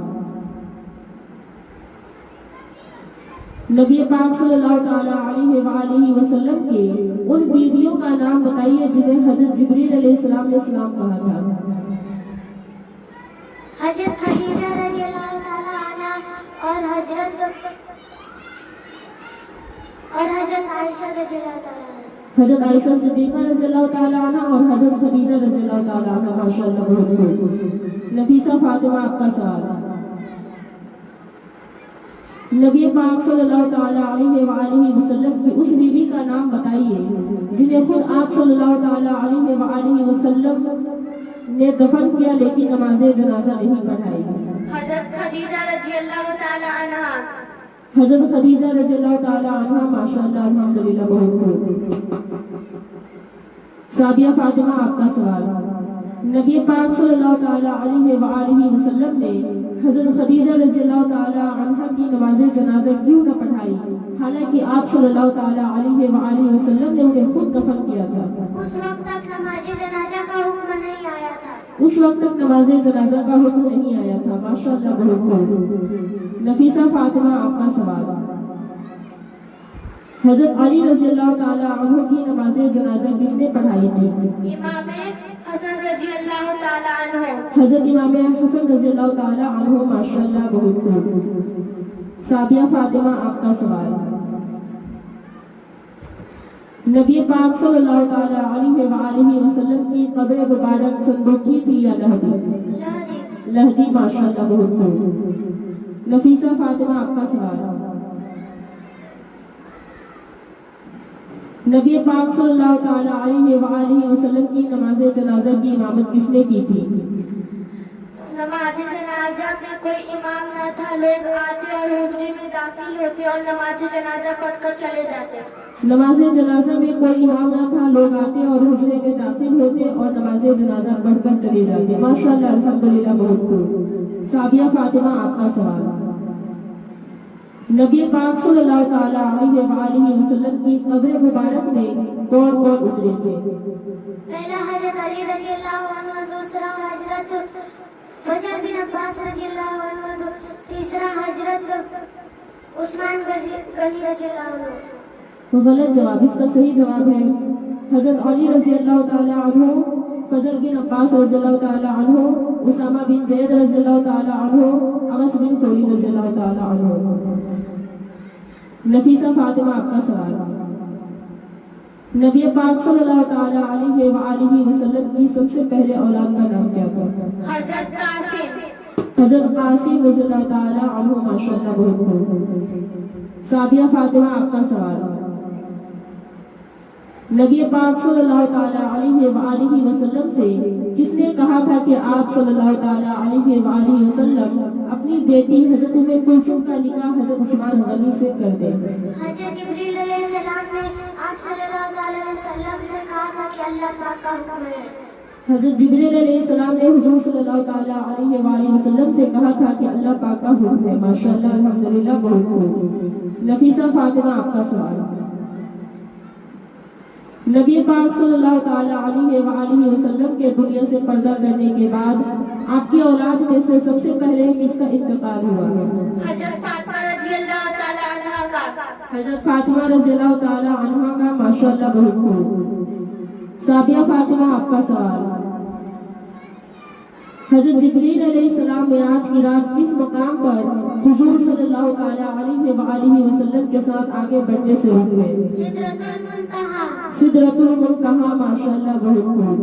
نبی پاک صلی اللہ تعالیٰ علیہ وآلہ وسلم کے ان بیویوں کا نام بتائیے جنہیں حضرت جبریل علیہ السلام نے سلام کہا تھا۔ حضرت خدیجہ رضی اللہ تعالیٰ عنہ اور حضرت عائشہ رضی اللہ تعالیٰ عنہ۔ حضرت عائشہ صدیقہ رضی اللہ تعالیٰ عنہ اور حضرت خدیجہ رضی اللہ تعالیٰ عنہ، ماشاءاللہ، بہت خوب۔ نفیسہ فاطمہ، آپ کا سوال۔ نبی پاک صلی اللہ تعالیٰ علیہ وآلہ وسلم کی اس بیوی کا نام بتائیے جنہیں خود آپ صلی اللہ تعالیٰ علیہ وآلہ وسلم نے دفن کیا لیکن نماز جنازہ نہیں پڑھائی۔ حضرت خدیجہ رضی اللہ تعالیٰ عنہ۔ حضرت خدیجہ رضی اللہ تعالیٰ عنہ، ماشاءاللہ، الحمدللہ، بہت خوب۔ سعدیہ فاطمہ، آپ کا سوال۔ نبی پاک صلی اللہ تعالیٰ علیہ وآلہ وسلم نے حضرت خدیجہ رضی اللہ تعالیٰ عنہ کی نماز جنازہ کیوں نہ پڑھائی، حالانکہ آپ صلی اللہ تعالیٰ علیہ وآلہ وسلم نے انہیں خود دفن کیا تھا؟ اس وقت تک نماز جنازہ کا حکم نہیں آیا تھا. اس وقت تک نماز جنازہ کا حکم نہیں آیا تھا. ماشاءاللہ، بہت خوب. نفیسہ فاطمہ، آپ کا سوال. حضرت علی رضی اللہ تعالیٰ عنہ کی نماز جنازہ کس نے پڑھائی تھی؟ امام حسن رضی اللہ تعالیٰ عنہ. حضرت امام حسن رضی اللہ تعالیٰ عنہ. ماشاءاللہ، بہت خوب. سابیہ فاطمہ، آپ کا سوال. نبی پاک صلی اللہ تعالیٰ علیہ وآلہ وسلم کی قبر مبارک صندوقی تھی یا لہدی؟ لہدی. ماشاءاللہ، بہت خوب. نفیسہ فاطمہ، آپ کا سوال. نبی پاک صلی اللہ تعالیٰ علیہ وآلہ وسلم کی نماز جنازہ کی امامت کس نے کی تھی؟ نماز جنازہ میں کوئی امام نہ تھا. لوگ آتے اور حجرے میں داخل ہوتے اور نماز جنازہ پڑھ کر چلے جاتے. نماز جنازہ میں کوئی امام نہ تھا. لوگ آتے اور حجرے میں داخل ہوتے اور نماز جنازہ پڑھ کر چلے جاتے. ماشاءاللہ، الحمدللہ، بہت خوب. سابیہ فاطمہ، آپ کا سوال. نبی پاک صلی اللہ تعالیٰ علیہ وآلہ وسلم کی قبر مبارک میں کون کون اترے تھے؟ پہلا حضرت علی رضی اللہ عنہ، دوسرا حضرت فضل بن عباس رضی اللہ عنہ، تیسرا حضرت عثمان غنی رضی اللہ عنہ. تو غلط جواب. اس کا صحیح جواب ہے حضرت علی رضی اللہ تعالیٰ عنہ، فضل بن عباس رضی اللہ تعالیٰ عنہ، اسامہ بن زید رضی اللہ تعالیٰ عنہ، انس بن خولید رضی اللہ تعالیٰ عنہ. نفیسہ فاطمہ، آپ کا سوال. نبی پاک صلی اللہ تعالیٰ علیہ وآلہ وسلم کی سب سے پہلے اولاد کا نام کیا تھا؟ حضرت قاسم. حضرت قاسم رضی اللہ تعالیٰ عنہ. ماشاءاللہ، بہت خوب. سابیہ فاطمہ، آپ کا سوال. نبی پاک صلی اللہ تعالیٰ علیہ وآلہ وسلم سے کس نے کہا تھا کہ آپ صلی اللہ تعالیٰ علیہ وآلہ وسلم اپنی بیٹی حضرت ام کلثوم کا نکاح حضرت عثمان غنی سے کر دیں؟ حضرت جبریل علیہ السلام نے آپ صلی اللہ تعالیٰ علیہ وسلم سے کہا تھا کہ اللہ پاک کا حکم ہے. حضرت جبریل علیہ السلام نے حضور صلی اللہ تعالیٰ علیہ وآلہ وسلم سے کہا تھا کہ اللہ پاک کا حکم ہے. ماشاءاللہ، الحمدللہ، بہت خوب. نفیسہ فاطمہ، آپ کا سوال. نبی پاک صلی اللہ تعالیٰ علیہ وآلہ وسلم کے دنیا سے پردہ کرنے کے بعد آپ کی اولاد میں سے سب سے پہلے کس کا انتقال ہوا؟ حضرت فاطمہ رضی اللہ تعالیٰ عنہ کا. حضرت فاطمہ رضی اللہ تعالیٰ عنہ کا. ماشاءاللہ، بہت خوب. سابیہ فاطمہ، آپ کا سوال. حضرت جبریل علیہ السلام معراج کی رات کس مقام پر حضور صلی اللہ تعالیٰ علیہ وآلہ وسلم کے ساتھ آگے بڑھنے سے رک گئے؟ سدرۃ المنتہا. سدرۃ المنتہا. ماشاءاللہ، بہت خوب.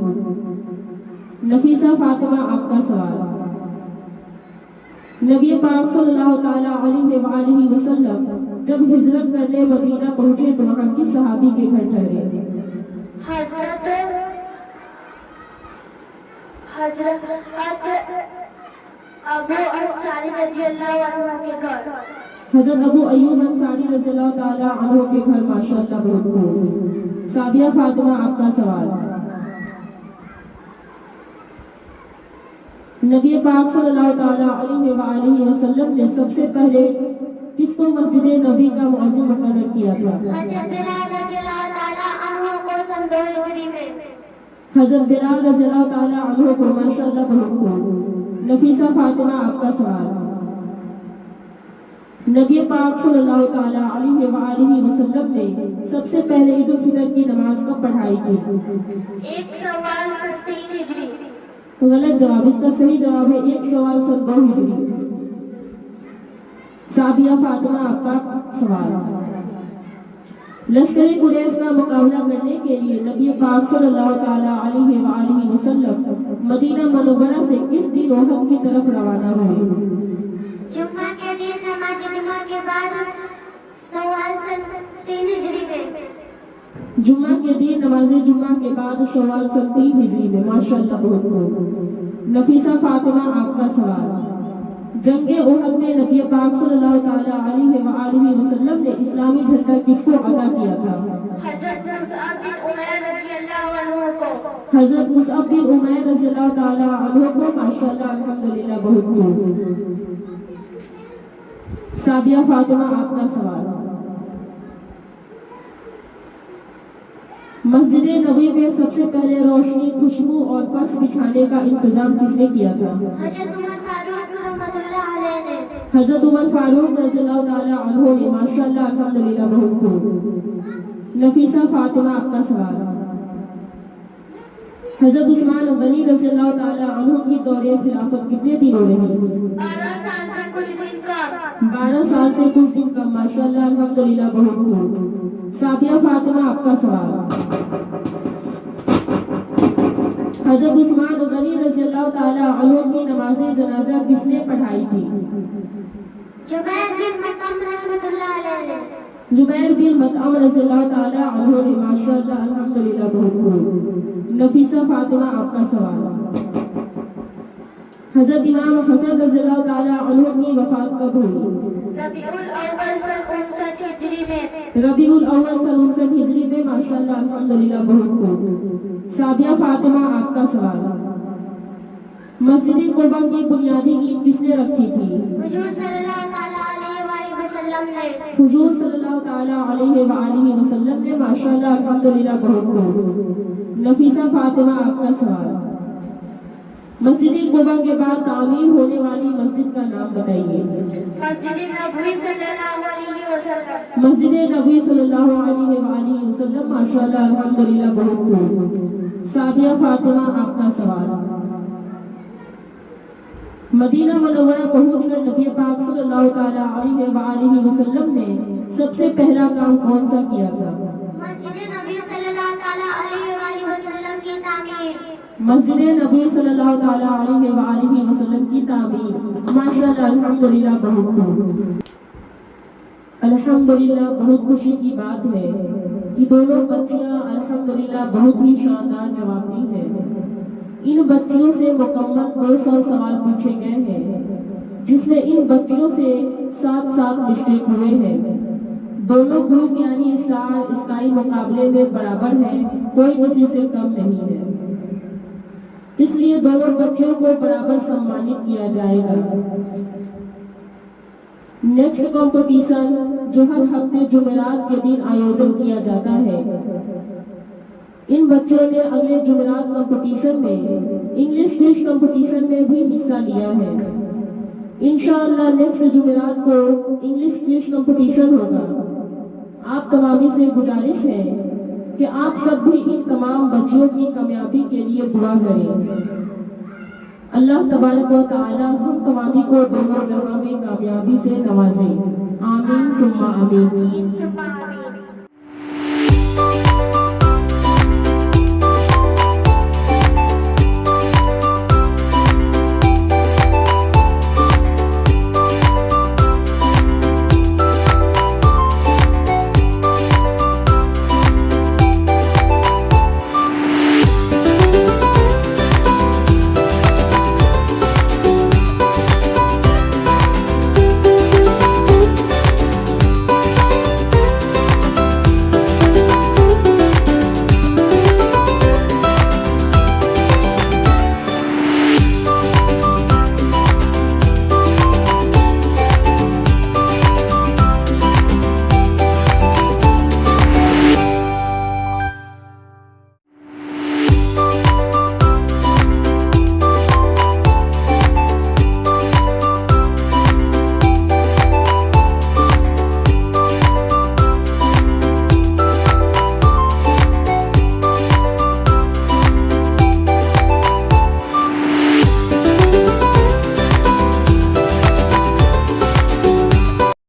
نفیسہ فاطمہ، آپ کا سوال. نبی پاک صلی اللہ تعالیٰ علیہ وآلہ وسلم جب ہجرت کرنے مدینہ پہنچے تو وہاں کس صحابی کے گھر ٹھہرے؟ حضرت ابو انصاری رضی اللہ عنہ کے گھر. حضرت ابو ایوب انصاری رضی اللہ تعالیٰ عنہ کے گھر. ماشاءاللہ، بہت خوب. سابیہ فاطمہ، آپ کا سوال. نبی پاک صلی اللہ تعالیٰ علیہ وآلہ وسلم نے سب سے پہلے کس کو مسجد نبی کا مؤذن مقرر کیا تھا؟ حضرت بلال رضی اللہ تعالیٰ عنہ کو سن 2 ہجری میں. حضرت بلال رضی اللہ تعالیٰ عنہ کو. ماشاءاللہ، بہت خوب. نفیسہ فاطمہ، آپ کا سوال. نبی پاک صلی اللہ تعالیٰ علیہ وآلہ وسلم نے سب سے پہلے عید الفطر کی نماز کب پڑھائی تھی؟ 1 شوال سن 3 ہجری. غلط جواب. اس کا صحیح جواب ہے 1 شوال سن 2 ہجری. سابیہ فاطمہ، آپ کا سوال. لشکر قریش کا مقابلہ کرنے کے لیے نبی پاک صلی اللہ تعالیٰ علیہ وآلہ وسلم مدینہ منورہ سے کس دن احد کی طرف روانہ ہوئے؟ جمعہ کے دن نماز جمعہ کے بعد شوال سن 3 ہجری میں. جمعہ کے دن نماز جمعہ کے بعد شوال سن 3 ہجری میں. ماشاءاللہ، بہت خوب. نفیسہ فاطمہ، آپ کا سوال. جنگ احد میں نبی پاک صلی اللہ تعالیٰ علیہ وآلہ وسلم نے اسلام اسلامی جھنڈا کس کو عطا کیا تھا؟ حضرت مصعب بن عمیر رضی اللہ عنہ کو۔ حضرت مصعب بن عمیر رضی اللہ تعالی عنہ کو۔ ماشاءاللہ الحمدللہ بہت خوب۔ سابیہ فاطمہ آپ کا سوال۔ مسجد نبی میں سب سے پہلے روشنی، خوشبو اور فرش بچھانے کا انتظام کس نے کیا تھا؟ حضرت عمر فاروق رحمۃ اللہ علیہ نے۔ حضرت عمر فاروق رضی اللہ تعالی عنہ نے۔ ماشاءاللہ الحمدللہ بہت خوب۔ نفیسہ فاطمہ آپ کا سوال۔ حضرت عثمان غنی رضی اللہ تعالی عنہ کی دور خلافت کتنے دنوں رہی؟ 12 سال سے کچھ دن کا۔ 12 سال سے کچھ دن کا۔ ماشاءاللہ الحمدللہ بہت خوب۔ سابیہ فاطمہ آپ کا سوال۔ حضرت عثمان غنی رضی اللہ تعالی عنہ کی نماز جنازہ کس نے پڑھائی تھی؟ جبیر بن مطعم رحمۃ اللہ علیہ نے۔ زبیر بن مطعم رضی اللہ تعالی عنہ نے۔ ماشاءاللہ الحمدللہ بہت خوب۔ نفیسہ فاطمہ آپ کا سوال۔ حضرت امام حسن رضی اللہ تعالی عنہ کی وفات کب ہوئی؟ ربیع الاول سن 59 ہجری میں۔ ربیع الاول سن 59 ہجری میں۔ ماشاءاللہ الحمدللہ بہت خوب۔ سابیہ فاطمہ آپ کا سوال۔ مسجد قباء کی بنیادی اینٹ کس نے رکھی تھی؟ حضور صلی اللہ تعالیٰ علیہ وآلہ وسلم نے۔ حضور صلی اللہ تعالی علیہ وآلہ وسلم نے۔ ماشاءاللہ الحمدللہ بہت خوب۔ نفیسہ فاطمہ آپ کا سوال۔ مسجد قباء کے بعد تعمیر ہونے والی مسجد کا نام بتائیے۔ مسجد نبوی صلی اللہ علیہ وسلم۔ مسجد نبی صلی اللہ علیہ وآلہ وسلم۔ ماشاءاللہ الحمدللہ بہت خوب۔ سابیہ فاطمہ آپ کا سوال۔ مدینہ منورہ پہنچ کر نبی پاک صلی اللہ تعالی علیہ وآلہ وسلم نے سب سے پہلا کام کون سا کیا تھا؟ مسجد نبی صلی اللہ تعالیٰ علیہ وآلہ وسلم کی تعمیر۔ مسجد نبی صلی اللہ تعالی علیہ وآلہ وسلم کی تعمیر۔ ماشاءاللہ الحمدللہ بہت خوب۔ الحمدللہ بہت خوشی کی بات ہے کہ دونوں بچیاں الحمدللہ بہت ہی شاندار جواب دی ہیں۔ ان بچیوں سے مکمل 200 سوال پوچھے گئے ہیں، جس میں ان بچیوں سے 7 مسٹیک ہوئے ہیں۔ دونوں گروپ یعنی اسٹار اسکائی مقابلے میں برابر ہیں، کوئی کسی سے کم نہیں ہے، اس لیے دونوں بچیوں کو برابر سمانت کیا جائے گا۔ نیکسٹ کمپٹیشن جو ہر ہفتے جمعرات کے دن آیوجن کیا جاتا ہے، ان بچوں نے اگلے جمعرات کمپٹیشن میں انگلش کوئز کمپٹیشن میں بھی حصہ لیا ہے۔ انشاءاللہ نیکسٹ جمعرات کو انگلش کوئز کمپٹیشن ہوگا۔ آپ تمامی سے گزارش ہے کہ آپ سب بھی ان تمام بچیوں کی کامیابی کے لیے دعا کریں۔ اللہ تبارک و تعالی ہم تمامی کو دونوں جگہ میں کامیابی سے نوازے۔ آمین ثم آمین۔